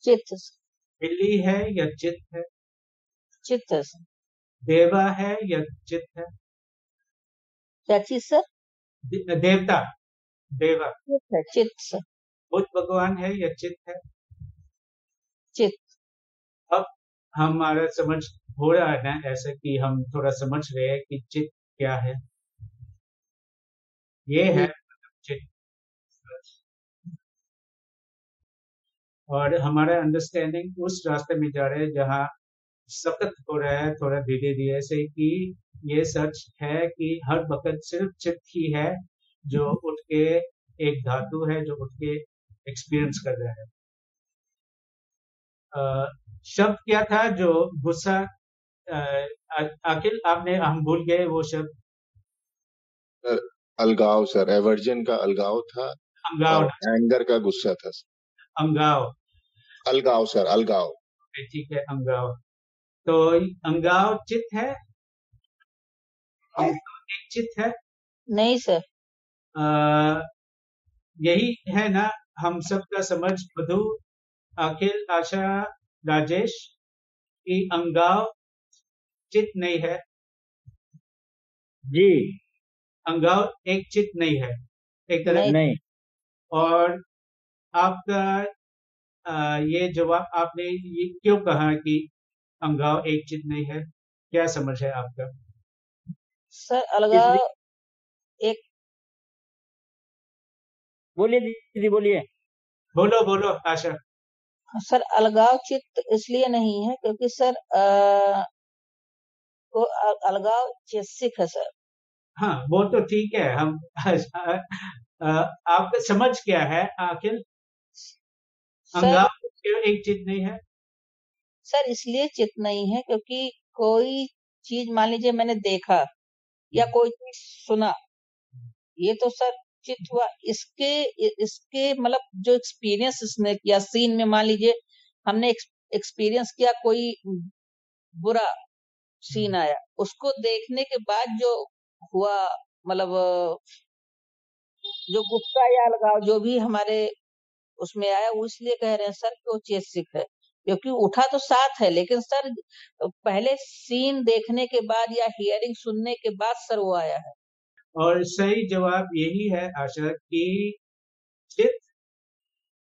चित्त बिल्ली है या चित्त है? चित्त सर। देवा है या चित्त है? क्या चीज सर? देवता, देवा, चित्त है, चित्त सर। बुद्ध भगवान है या चित्त है? चित्त। अब हमारा समझ हो रहा है ना, ऐसा कि हम थोड़ा समझ रहे हैं कि चित्त क्या है। ये है चित्त, और हमारा अंडरस्टैंडिंग उस रास्ते में जा रहे हैं जहाँ सतत हो रहा है, थोड़ा धीरे धीरे, ऐसे कि ये सच है कि हर वक्त सिर्फ चित्त ही है जो उठ के, एक धातु है जो उठ के एक्सपीरियंस कर रहा है। शब्द क्या था जो गुस्सा, अखिल आपने, हम भूल गए वो शब्द। अलगाव सर, एवर्जन का अलगाव था, अंगाव, और एंगर का गुस्सा था। अंगाव, अलगाव सर, अलगाव। ठीक है, अंगाव। तो अंगाव चित्त है, एक चित्त है। नहीं सर। यही है ना हम सबका समझ, मधु, अखिल, आशा, राजेश, की अंगाव चित्त नहीं है। जी अंगाव एक चित्त नहीं है, एक तरह। नहीं। और आपका ये जवाब, आपने ये क्यों कहा कि अंगाव एक चित्त नहीं है? क्या समझ है आपका? सर अलगाव एक बोलिए दीदी, बोलिए। बोलो बोलो आशा। सर अलगाव चित्त इसलिए नहीं है क्योंकि सर वो अलगाव चैतसिक है सर। हाँ वो तो ठीक है, हम आपका समझ क्या है आखिर? सर अंगार क्यों एक चीज नहीं है? सर इसलिए चित्त नहीं है क्योंकि कोई चीज मान लीजिए मैंने देखा या कोई चीज सुना, ये तो सर चित्त हुआ। इसके इसके मतलब जो एक्सपीरियंस इसने किया सीन में, मान लीजिए हमने एक्सपीरियंस किया कोई बुरा सीन आया, उसको देखने के बाद जो हुआ मतलब जो गुस्सा या अलगाव जो भी हमारे उसमें आया, वो इसलिए कह रहे हैं सर कि वो चैतसिक है, क्योंकि उठा तो साथ है लेकिन सर पहले सीन देखने के बाद या हियरिंग सुनने के बाद सर वो आया है। और सही जवाब यही है आशा कि चित्त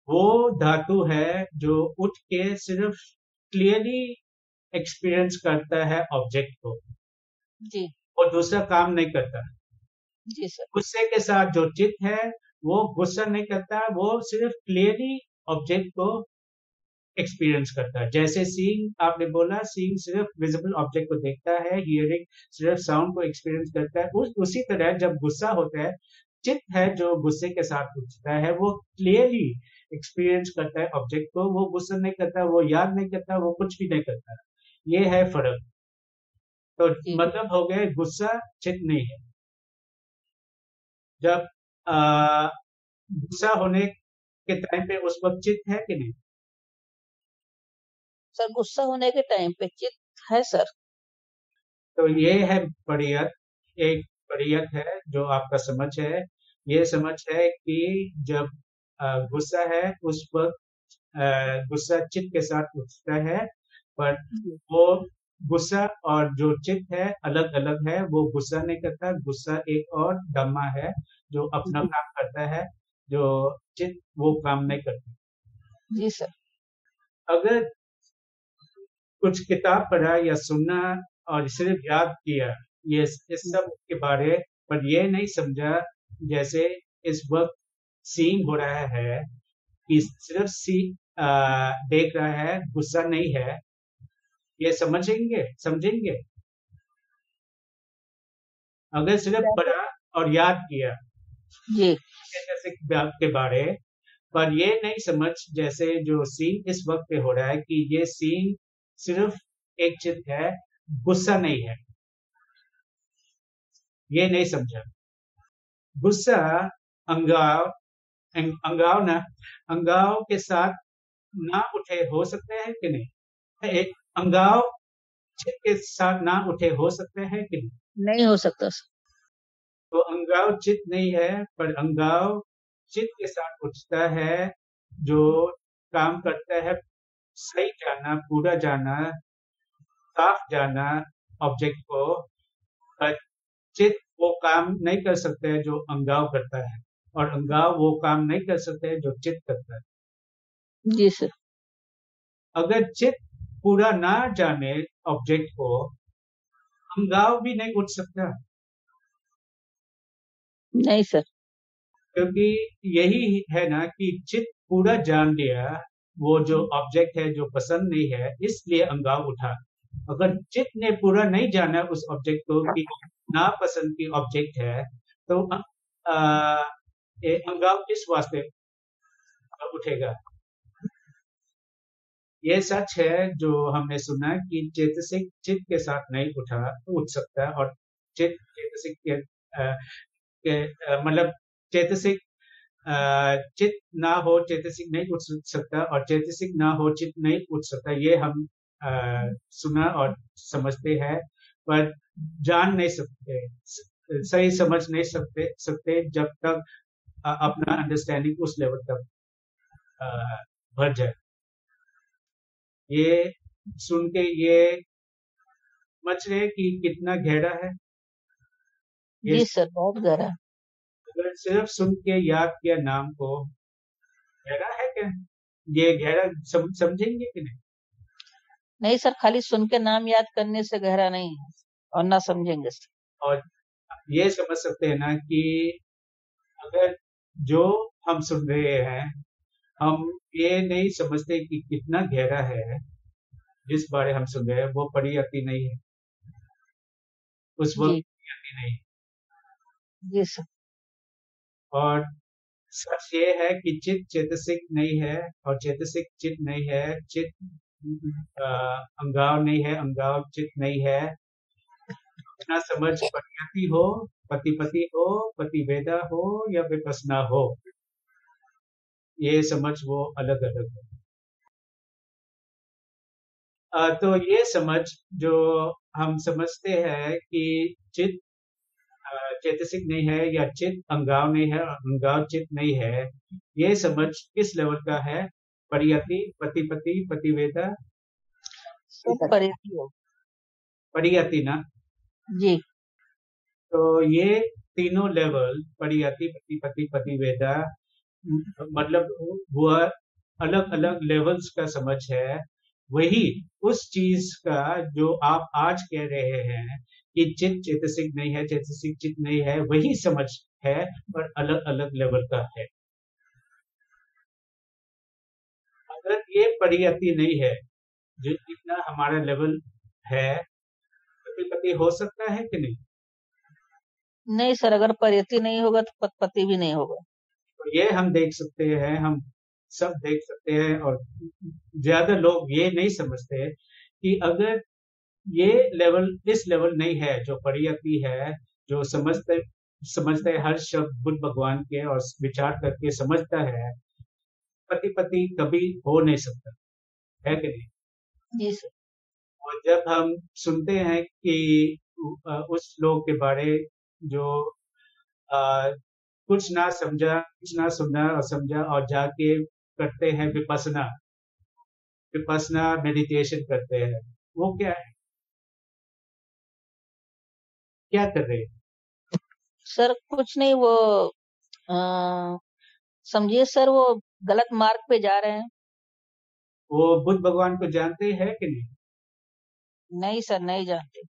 वो धातु है जो उठ के सिर्फ क्लियरली एक्सपीरियंस करता है ऑब्जेक्ट को, जी और दूसरा काम नहीं करता। जी सर। गुस्से के साथ जो चित्त है वो गुस्सा नहीं करता, वो सिर्फ क्लियरली ऑब्जेक्ट को एक्सपीरियंस करता है। जैसे सीइंग आपने बोला, सीइंग सिर्फ विजिबल ऑब्जेक्ट को देखता है, हियरिंग सिर्फ साउंड को एक्सपीरियंस करता है। उसी तरह जब गुस्सा होता है, चित्त है जो गुस्से के साथ उठता है, वो क्लियरली एक्सपीरियंस करता है ऑब्जेक्ट को, वो गुस्सा नहीं करता, वो याद नहीं करता, वो कुछ भी नहीं करता। ये है फर्क। तो जी मतलब हो गया गुस्सा चित्त नहीं है। जब गुस्सा होने के टाइम पे उस वक्त चित्त है कि नहीं? सर गुस्सा होने के टाइम पे चित्त है सर। तो ये है बढ़ियत, एक बढ़ियत है जो आपका समझ है। ये समझ है कि जब गुस्सा है उस वक्त गुस्सा चित्त के साथ उठता है, पर वो गुस्सा और जो चित्त है अलग अलग है। वो गुस्सा नहीं करता, गुस्सा एक और धम्मा है जो अपना काम करता है, जो चित्त वो काम नहीं करता। जी सर। अगर कुछ किताब पढ़ा या सुना और सिर्फ याद किया ये इस सब के बारे, पर ये नहीं समझा जैसे इस वक्त सीन हो रहा है कि सिर्फ देख रहा है, गुस्सा नहीं है, ये समझेंगे? अगर सिर्फ पढ़ा और याद किया जी जैसे के बारे, पर ये नहीं समझ जैसे जो सीन इस वक्त पे हो रहा है कि ये सीन सिर्फ एक चित्त है, गुस्सा नहीं है, ये नहीं समझा। गुस्सा अंगाव के साथ ना उठे हो सकते हैं कि नहीं? एक अंगाव चित्त के साथ ना उठे हो सकते हैं कि नहीं? नहीं हो सकता सर। तो अंगाव चित्त नहीं है, पर अंगाव चित्त के साथ उठता है, जो काम करता है सही जाना, पूरा जाना, साफ जाना ऑब्जेक्ट को। पर चित्त वो काम नहीं कर सकते हैं जो अंगाव करता है, और अंगाव वो काम नहीं कर सकते हैं जो चित्त करता है। जी सर। अगर चित्त पूरा ना जाने ऑब्जेक्ट को, अंगाव भी नहीं उठ सकता, नहीं सर। क्योंकि यही है ना कि चित्त पूरा जान लिया वो जो ऑब्जेक्ट है जो पसंद नहीं है, इसलिए अंगाव उठा। अगर चित्त ने पूरा नहीं जाना उस ऑब्जेक्ट को कि नापसंद की ऑब्जेक्ट है, तो अंगाव किस वास्ते उठेगा? ये सच है जो हमने सुना कि चेतसिक चित्त के साथ नहीं उठ सकता, और चेतसिक के मतलब चेतसिक चित्त ना हो चेतसिक नहीं उठ सकता, और चेतसिक ना हो चित्त नहीं उठ सकता। ये हम सुना और समझते हैं, पर जान नहीं सकते, सही समझ नहीं सकते जब तक अपना अंडरस्टैंडिंग उस लेवल तक भर जाए। ये सुन के ये समझ रहे कि कितना गहरा है ये। जी सर बहुत गहरा। अगर सिर्फ सुन के याद किया नाम को, गहरा है क्या? ये गहरा समझेंगे कि नहीं? नहीं सर, खाली सुन के नाम याद करने से गहरा नहीं है, और ना समझेंगे सर। और ये समझ सकते हैं ना कि अगर जो हम सुन रहे हैं, हम ये नहीं समझते कि कितना गहरा है जिस बारे हम सुन रहे हैं, वो परियति नहीं है, उस वक्त जी परियति नहीं। जी सर। और सच ये है कि चित चेतसिक नहीं है और चेतसिक चित नहीं है, चित अंगाव नहीं है, अंगाव चित नहीं है। अपना समझ परियति हो, पति हो, पतिवेदा हो या विपसना हो, ये समझ वो अलग अलग है। तो ये समझ जो हम समझते हैं कि चित चेतसिक नहीं है या चित अंगाव नहीं है और अंगाव चित नहीं है, ये समझ किस लेवल का है? परियति, पतिवेदा, सब परियति हो। परियति ना। जी तो ये तीनों लेवल परियति, पतिवेदा, मतलब हुआ अलग अलग लेवल्स का समझ है। वही उस चीज का जो आप आज कह रहे हैं कि चित चेतसिक नहीं है, चेतसिक चित नहीं है, वही समझ है पर अलग अलग लेवल का है। अगर ये परियति नहीं है, जो जितना हमारा लेवल है, पति हो सकता है कि नहीं? नहीं सर, अगर परियति नहीं होगा तो पति भी नहीं होगा। तो ये हम देख सकते हैं, हम सब देख सकते हैं, और ज्यादा लोग ये नहीं समझते कि अगर ये लेवल, इस लेवल नहीं है जो परियति है, जो समझते हैं हर शब्द बुद्ध भगवान के और विचार करके समझता है, पति कभी हो नहीं सकता है कि नहीं? जी सर। और जब हम सुनते हैं कि उस लोग के बारे जो आ, कुछ ना समझा, कुछ ना सुना और समझा और जाके करते हैं विपसना मेडिटेशन करते हैं, वो क्या है, क्या कर रहे हैं? सर कुछ नहीं, वो समझिए सर, वो गलत मार्ग पे जा रहे हैं। वो बुद्ध भगवान को जानते हैं कि नहीं? नहीं सर, नहीं जानते।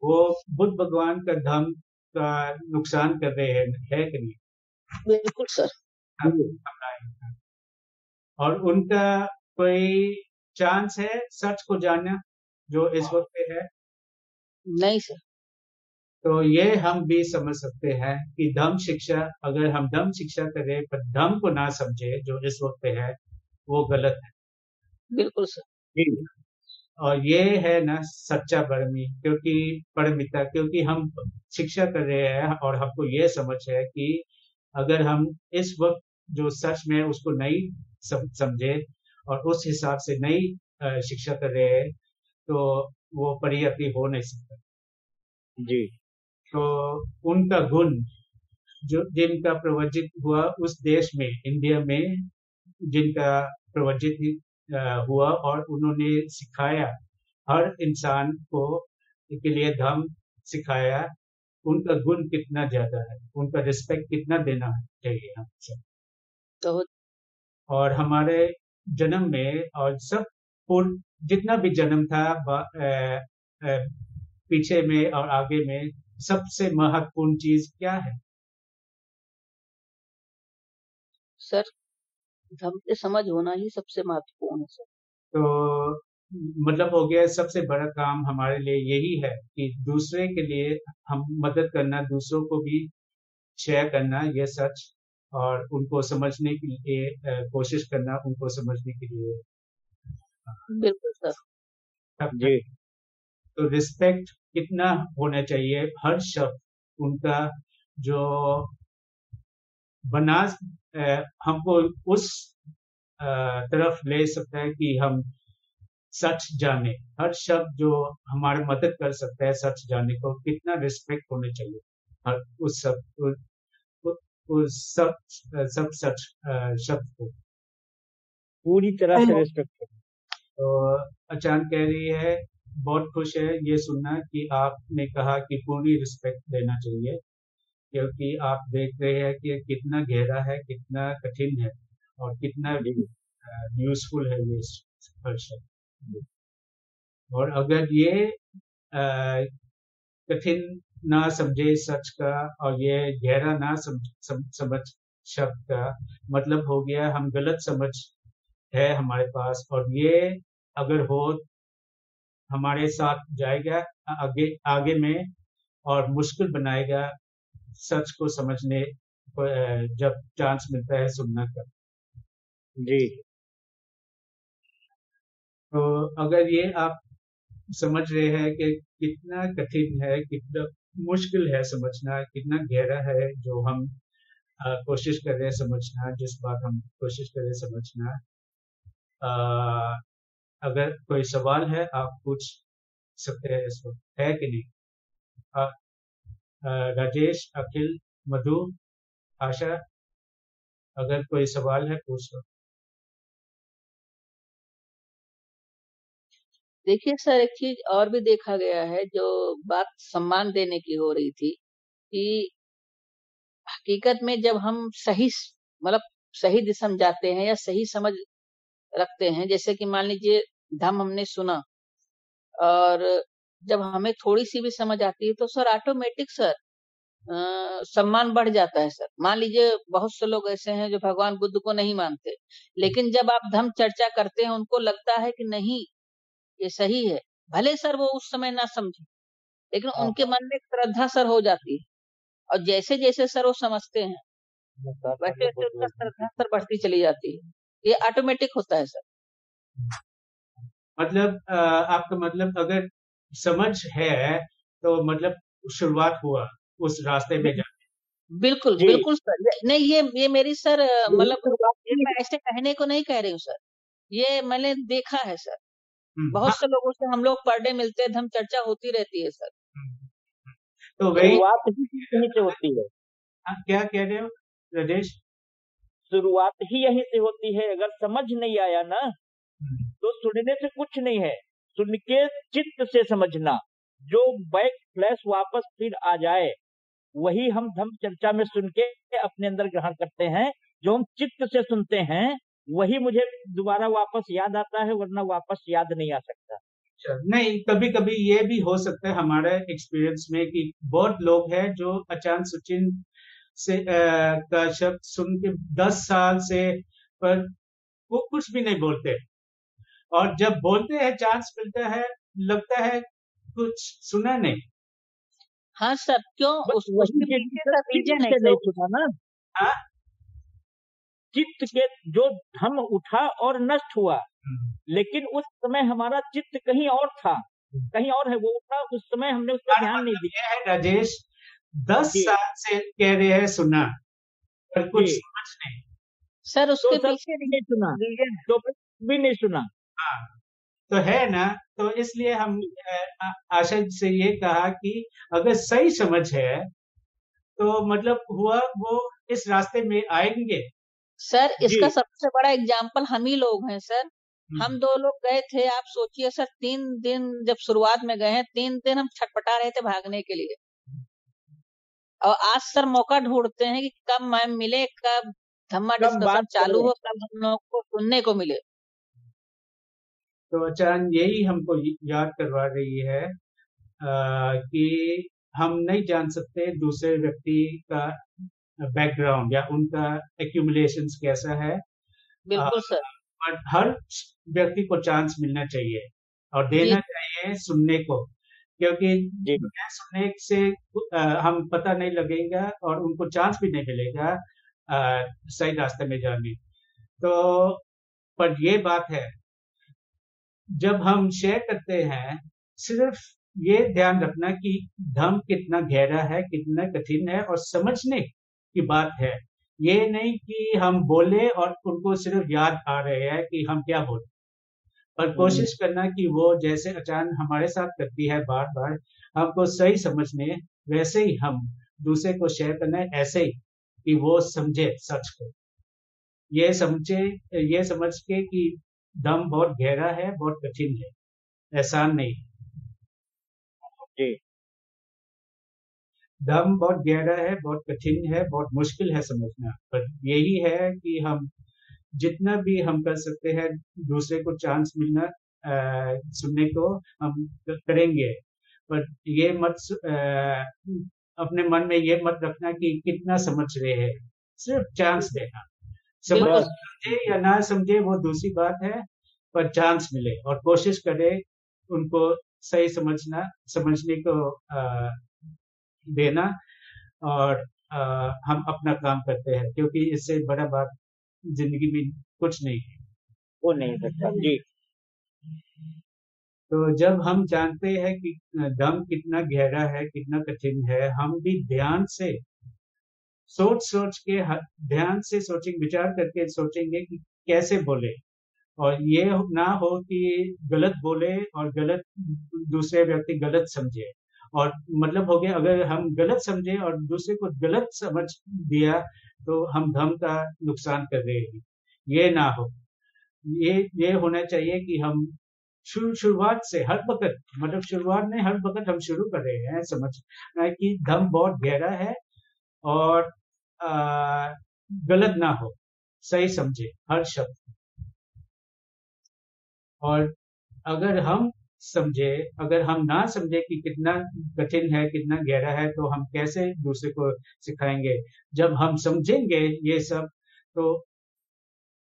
वो बुद्ध भगवान का धर्म का नुकसान कर रहे हैं, है कि नहीं? बिल्कुल सर। और उनका कोई चांस है सच को जानना जो इस वक्त पे है? नहीं सर। तो ये हम भी समझ सकते हैं कि धम्म शिक्षा, अगर हम धम्म शिक्षा करें पर धम्म को ना समझे जो इस वक्त पे है, वो गलत है। बिल्कुल सर। और ये है ना सच्चा परमिता, क्योंकि हम शिक्षा कर रहे हैं और हमको ये समझ है कि अगर हम इस वक्त जो सच में उसको नहीं समझे और उस हिसाब से नहीं शिक्षा कर रहे हैं, तो वो परियति हो नहीं सकता। जी। तो उनका गुण जो जिनका प्रवचित हुआ उस देश में, इंडिया में, जिनका प्रवचित हुआ और उन्होंने सिखाया हर इंसान को के लिए धर्म सिखाया, उनका गुण कितना ज्यादा है, उनका रिस्पेक्ट कितना देना चाहिए हम सब। तो और हमारे जन्म में और सब पूर्व जितना भी जन्म था पीछे में और आगे में, सबसे महत्वपूर्ण चीज क्या है? सर धर्म की समझ होना ही सबसे महत्वपूर्ण है सर। तो मतलब हो गया सबसे बड़ा काम हमारे लिए यही है कि दूसरे के लिए हम मदद करना, दूसरों को भी शेयर करना ये सच, और उनको समझने के लिए कोशिश करना, उनको समझने के लिए। बिल्कुल सर। जी। तो रिस्पेक्ट कितना होना चाहिए हर शब्द उनका, जो बना हमको उस तरफ ले सकता है कि हम सच जाने, हर शब्द जो हमारी मदद कर सकता है सच जाने को, कितना रिस्पेक्ट होना चाहिए हर उस सब सच शब्द को पूरी तरह से रिस्पेक्ट। तो अचान कह रही है, बहुत खुश है ये सुनना कि आपने कहा कि पूरी रिस्पेक्ट देना चाहिए, क्योंकि आप देख रहे हैं कि कितना गहरा है, कितना कठिन है और कितना यूजफुल है ये हर शब्द। और अगर ये कठिन ना समझे सच का और ये गहरा ना समझ शब्द का मतलब हो गया हम गलत समझ है हमारे पास, और ये अगर हो हमारे साथ जाएगा आगे आगे में, और मुश्किल बनाएगा सच को समझने को, जब चांस मिलता है सुनना का। जी तो अगर ये आप समझ रहे हैं कि कितना कठिन है, कितना मुश्किल है समझना, कितना गहरा है जो हम कोशिश कर रहे हैं समझना, जिस बात हम कोशिश कर रहे हैं समझना। अ, अगर कोई सवाल है आप पूछ सकते हैं इस वक्त, है कि नहीं? अ, राजेश, अखिल, मधु, आशा, अगर कोई सवाल है पूछ लो। देखिए सर, एक चीज और भी देखा गया है, जो बात सम्मान देने की हो रही थी, कि हकीकत में जब हम मतलब सही दिशा में जाते हैं या सही समझ रखते हैं, जैसे कि मान लीजिए धम्म हमने सुना, और जब हमें थोड़ी सी भी समझ आती है तो सर ऑटोमेटिक सर सम्मान बढ़ जाता है सर। मान लीजिए बहुत से लोग ऐसे हैं जो भगवान बुद्ध को नहीं मानते, लेकिन जब आप धम्म चर्चा करते हैं उनको लगता है कि नहीं ये सही है, भले सर वो उस समय ना समझे, लेकिन हाँ उनके मन में एक श्रद्धा सर हो जाती है, और जैसे जैसे सर वो समझते हैं वैसे वैसे उनका श्रद्धा सर बढ़ती चली जाती है। ये ऑटोमेटिक होता है सर। मतलब आपका मतलब अगर समझ है तो मतलब शुरुआत हुआ उस रास्ते में जाने। बिल्कुल जी बिल्कुल सर, नहीं ये मेरी सर यही मतलब शुरुआत ये की। मैं ऐसे कहने को नहीं कह रही हूँ सर, ये मैंने देखा है सर। हाँ, बहुत से लोगों से हम लोग पर डे मिलते हैं, धम्म चर्चा होती रहती है सर। तो वही शुरुआत ही यहीं से होती है। क्या कह रहे हो राजेश? शुरुआत ही यहीं से होती है। अगर समझ नहीं आया ना तो सुनने से कुछ नहीं है, सुन के चित्त से समझना, जो बैक फ्लैश वापस फिर आ जाए वही हम धम्म चर्चा में सुन के अपने अंदर ग्रहण करते हैं। जो हम चित्त से सुनते हैं वही मुझे दोबारा वापस याद आता है, वरना वापस याद नहीं आ सकता। नहीं, कभी कभी ये भी हो सकता है हमारे एक्सपीरियंस में कि बहुत लोग हैं जो अचानक सचिन से का शब्द सुन के 10 साल से, पर वो कुछ भी नहीं बोलते, और जब बोलते हैं चांस मिलता है लगता है कुछ सुना नहीं। हाँ सर, क्यों बस वही उसके चीज पीछे सर, का चित्त रीजन है से जो नहीं सुना ना। हाँ? चित्त के जो धम्म उठा और नष्ट हुआ, लेकिन उस समय हमारा चित्त कहीं और था, कहीं और है। वो उठा, उस समय हमने उस पर ध्यान नहीं मतलब दिया। ये है राजेश, 10 जी साल से कह रहे हैं सुना, पर कुछ जी समझ नहीं। सर, तो उसके सर पीछे नहीं सुना, रीजन है। तो भी नहीं सुना। हाँ, तो है ना, तो इसलिए हम आशा से ये कहा कि अगर सही समझ है तो मतलब हुआ वो इस रास्ते में आएंगे। सर, जी इसका सबसे बड़ा एग्जाम्पल हम ही लोग हैं सर। हम हम्म, 2 लोग गए थे, आप सोचिए सर, 3 दिन जब शुरुआत में गए हैं, 3 दिन हम छटपटा रहे थे भागने के लिए, और आज सर मौका ढूंढते हैं कि कब मैम मिले, कब धम्मा कब बात डिस्कशन चालू करें। हो, कब हम लोग को सुनने को मिले। तो अचानक यही हमको याद करवा रही है कि हम नहीं जान सकते दूसरे व्यक्ति का बैकग्राउंड या उनका एक्यूमुलेशन कैसा है, बिल्कुल सर। बट हर व्यक्ति को चांस मिलना चाहिए और जी देना चाहिए सुनने को, क्योंकि जी बिना सुनने से हम पता नहीं लगेगा और उनको चांस भी नहीं मिलेगा सही रास्ते में जाने। तो पर ये बात है, जब हम शेयर करते हैं सिर्फ ये ध्यान रखना कि धम्म कितना गहरा है, कितना कठिन है, और समझने की बात है। ये नहीं कि हम बोले और उनको सिर्फ याद आ रहे हैं कि हम क्या बोले, पर कोशिश करना कि वो जैसे अचानक हमारे साथ करती है बार बार, हमको सही समझने, वैसे ही हम दूसरे को शेयर करना है, ऐसे ही कि वो समझे सच को। ये समझे, ये समझ के कि दम बहुत गहरा है, बहुत कठिन है, एहसान नहीं। जी दम बहुत गहरा है, बहुत कठिन है, बहुत मुश्किल है समझना, पर यही है कि हम जितना भी हम कर सकते हैं दूसरे को चांस मिलना सुनने को हम करेंगे। पर ये मत अपने मन में ये मत रखना कि कितना समझ रहे हैं, सिर्फ चांस देना। समझ बिल्कुल समझे या ना समझे वो दूसरी बात है, पर चांस मिले और कोशिश करे उनको सही समझने को देना। और हम अपना काम करते हैं, क्योंकि इससे बड़ा बात जिंदगी में कुछ नहीं है। हो नहीं सकता जी। तो जब हम जानते हैं कि दम कितना गहरा है, कितना कठिन है, हम भी ध्यान से सोच के ध्यान से सोचेंगे, विचार करके सोचेंगे कि कैसे बोले, और ये ना हो कि गलत बोले और गलत दूसरे व्यक्ति गलत समझे। और मतलब हो गया, अगर हम गलत समझे और दूसरे को गलत समझ दिया तो हम धम का नुकसान कर रहे हैं। ये ना हो, ये होना चाहिए कि हम शुरुआत से हर वक्त, मतलब शुरुआत में हर वक्त हम शुरू कर रहे हैं समझना कि धम बहुत गहरा है और गलत ना हो, सही समझे हर शब्द। और अगर हम ना समझे कि कितना कठिन है, कितना गहरा है, तो हम कैसे दूसरे को सिखाएंगे। जब हम समझेंगे ये सब, तो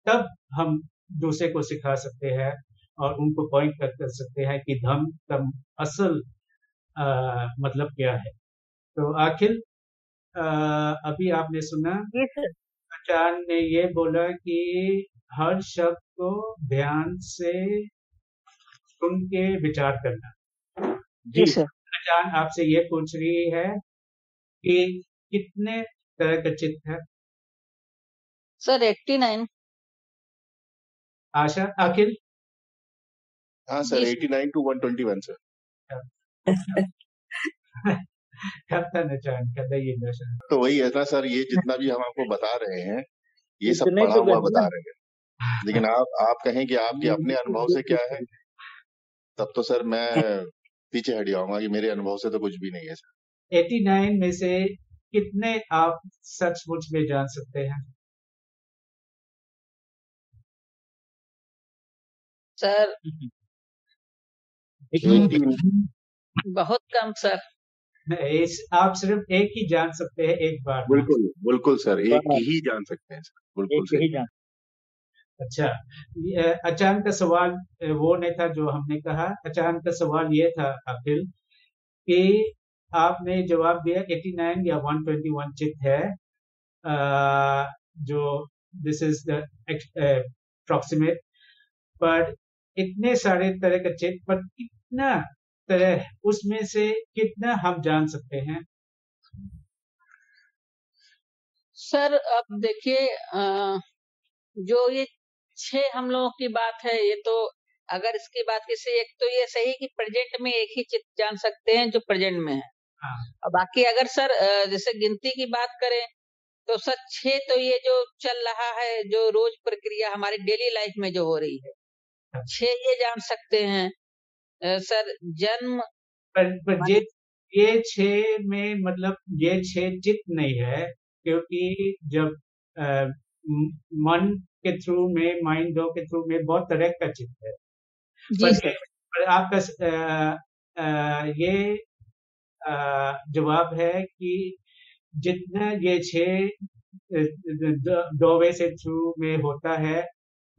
तब हम दूसरे को सिखा सकते हैं और उनको पॉइंट कर सकते हैं कि धम का असल मतलब क्या है। तो आखिर अभी आपने सुना जी सर। आचार्य ने ये बोला कि हर शब्द को ध्यान से सुन के विचार करना। जी सर। आचार्य आपसे ये पूछ रही है कि कितने तरह का चित्त है। सर 89। आशा, अखिल? हाँ सर, जी 89 to 121 sir. Kaptan Achan, kadayin na siya. तो वही है ना सर, ये जितना भी हम आपको बता रहे हैं ये सब इतने पढ़ा तो हुआ गए बता ना। रहे हैं, लेकिन आप कहें कि आपके अपने अनुभव से क्या है, तब तो सर मैं पीछे हट जाऊंगा कि मेरे अनुभव से तो कुछ भी नहीं है सर। 89 में से कितने आप सचमुच में जान सकते हैं? सर बहुत कम सर। आप सिर्फ एक ही जान सकते हैं एक बार में। बिल्कुल सर, एक ही जान सकते हैं सर, बिल्कुल एक ही सही। जान। अच्छा, अचानक का सवाल वो नहीं था जो हमने कहा। अचानक का सवाल ये था अखिल कि आपने जवाब दिया 89 या 121 चित्त है, जो दिस इज द अप्रोक्सीमेट, पर इतने सारे तरह का चित्त, पर कितना तरह, उसमें से कितना हम जान सकते हैं? सर अब देखिए जो ये 6 हम लोगों की बात है, ये तो अगर इसकी बात किसी एक तो ये सही कि प्रेजेंट में एक ही चित्त जान सकते हैं जो प्रेजेंट में है। हाँ, और बाकी अगर सर जैसे गिनती की बात करें तो सर 6 तो ये जो चल रहा है, जो रोज प्रक्रिया हमारी डेली लाइफ में जो हो रही है, 6 ये जान सकते हैं। सर जन्म पर ये 6 में मतलब ये 6 चित्त नहीं है, क्योंकि जब मन के थ्रू में, माइंड के थ्रू में बहुत तरह का चित्त है। जी सर। पर आपका ये जवाब है कि जितना ये 6 दोवे से थ्रू में होता है,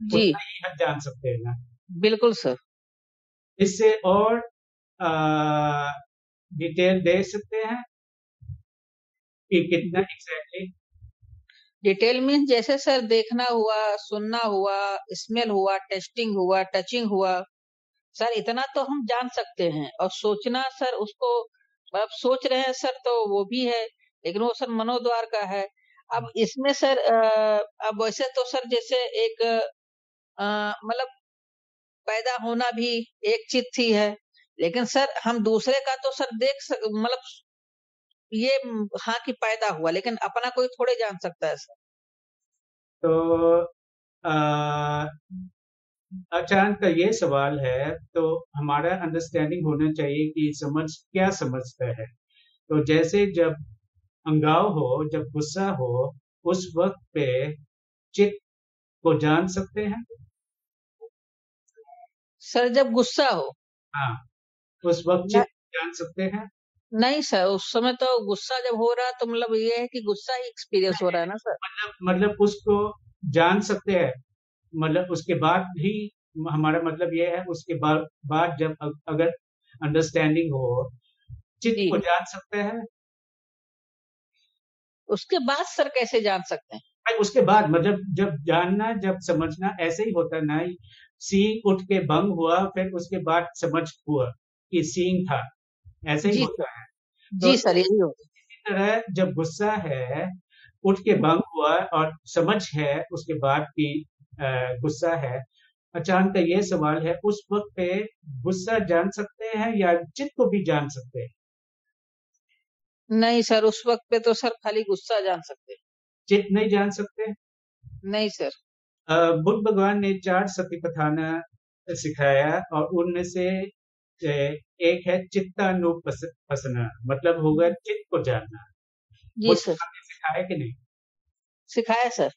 जी उतना ही हम जान सकते हैं ना। बिल्कुल सर। इससे और डिटेल दे सकते हैं कि कितना एग्जैक्टली? डिटेल मीन जैसे सर देखना हुआ, सुनना हुआ, स्मेल हुआ, टेस्टिंग हुआ, टचिंग हुआ, सर इतना तो हम जान सकते हैं। और सोचना सर, उसको अब सोच रहे हैं सर तो वो भी है, लेकिन वो सर मनोद्वार का है। अब इसमें सर अब वैसे तो सर जैसे एक मतलब पैदा होना भी एक चित्त ही है, लेकिन सर हम दूसरे का तो सर मतलब ये हाँ कि पैदा हुआ, लेकिन अपना कोई थोड़े जान सकता है सर। तो अचानक का ये सवाल है, तो हमारा अंडरस्टैंडिंग होना चाहिए कि समझ क्या समझता है। तो जैसे जब अंगाव हो, जब गुस्सा हो, उस वक्त पे चित्त को जान सकते हैं। सर जब गुस्सा हो, हाँ, उस वक्त चित्त जान सकते हैं। नहीं सर, उस समय तो गुस्सा जब हो रहा है तो मतलब ये है कि गुस्सा ही एक्सपीरियंस हो रहा है ना सर। मतलब उसको जान सकते हैं, मतलब उसके बाद ही हमारा मतलब ये है, उसके बाद जब अगर अंडरस्टैंडिंग हो, चित्त जी, को जान सकते हैं। उसके बाद सर कैसे जान सकते हैं? भाई उसके बाद मतलब जब जानना, जब समझना ऐसे ही होता है ना, सींग उठ के भंग हुआ, फिर उसके बाद समझ हुआ कि सींग था, ऐसे ही जी, होता है। तो जी सर, यही होता इसी तरह जब गुस्सा है, उठ के भंग हुआ और समझ है उसके बाद की गुस्सा है, अचानक ये सवाल है, उस वक्त पे गुस्सा जान सकते हैं या चित्त को भी जान सकते हैं? है। नहीं सर, उस वक्त पे तो सर खाली गुस्सा जान सकते हैं। चित्त नहीं जान सकते। नहीं सर। बुद्ध भगवान ने 4 सतिपथाना सिखाया और उनमें से एक है चित्तानुपसना, मतलब होगा चित्त को जानना। जी बुद्ध सर, भगवान ने सिखाया कि नहीं? सिखाया सर।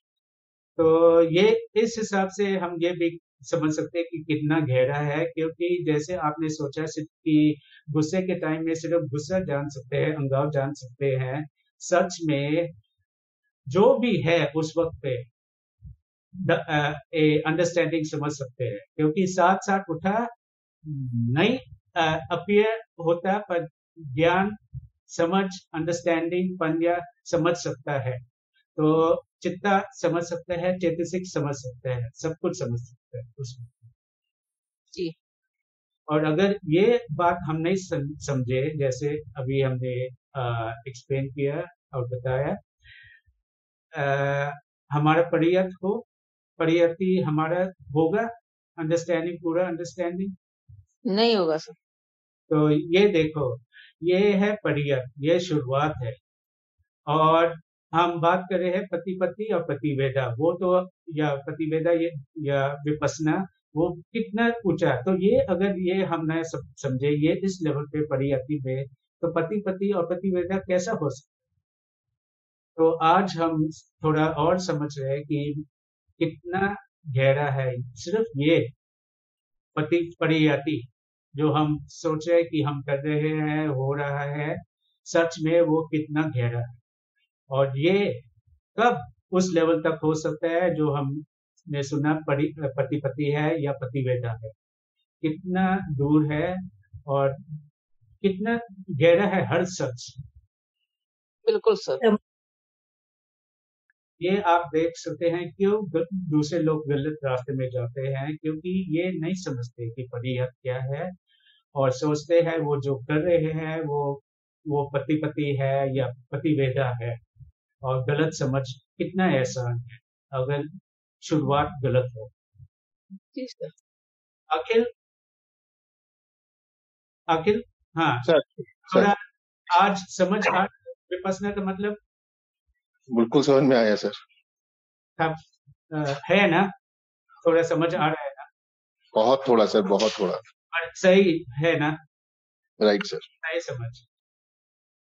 तो ये इस हिसाब से हम ये भी समझ सकते हैं कि कितना गहरा है, क्योंकि जैसे आपने सोचा सिर्फ कि गुस्से के टाइम में सिर्फ गुस्सा जान सकते हैं, अंगाव जान सकते हैं, सच में जो भी है उस वक्त पे अंडरस्टैंडिंग समझ सकते हैं, क्योंकि साथ साथ उठा नहीं अपीयर होता, पर ज्ञान, समझ, अंडरस्टैंडिंग, पंद्या समझ सकता है। तो चित्ता समझ सकता है, चेतसिक समझ सकते हैं, सब कुछ समझ सकते हैं उसमें। जी, और अगर ये बात हम नहीं समझे, जैसे अभी हमने एक्सप्लेन किया और बताया, हमारा परियति हमारा होगा अंडरस्टैंडिंग, पूरा अंडरस्टैंडिंग। नहीं होगा सर। तो ये देखो, ये है परियत, ये शुरुआत है। और हम बात कर रहे हैं पति और पतिवेदा, वो तो, या पतिवेदा ये, या विपसना, वो कितना ऊंचा है। तो ये अगर ये हम न समझे ये इस लेवल पे परियति में, तो पति और पतिवेदा कैसा हो सकता? तो आज हम थोड़ा और समझ रहे हैं कि कितना गहरा है सिर्फ ये पति परियति, जो हम सोच रहे हैं कि हम कर रहे हैं, हो रहा है, सच में वो कितना गहरा है। और ये कब उस लेवल तक हो सकता है जो हमने सुना पति है या पतिवेदा है, कितना दूर है और कितना गहरा है हर सच। बिल्कुल सर। ये आप देख सकते हैं क्यों दूसरे लोग गलत रास्ते में जाते हैं, क्योंकि ये नहीं समझते कि परियत क्या है, और सोचते हैं वो जो कर रहे हैं वो पति है या पतिवेदा है, और गलत समझ कितना एहसान है अगर शुरुआत गलत हो। जी सर। अखिल, अखिल, हाँ, सर थोड़ा सर आज समझ आ विपसना का मतलब बिल्कुल समझ में आया सर। था, है ना, थोड़ा समझ आ रहा है ना, बहुत थोड़ा सर, बहुत थोड़ा। और सही है ना, राइट सर। सही समझ।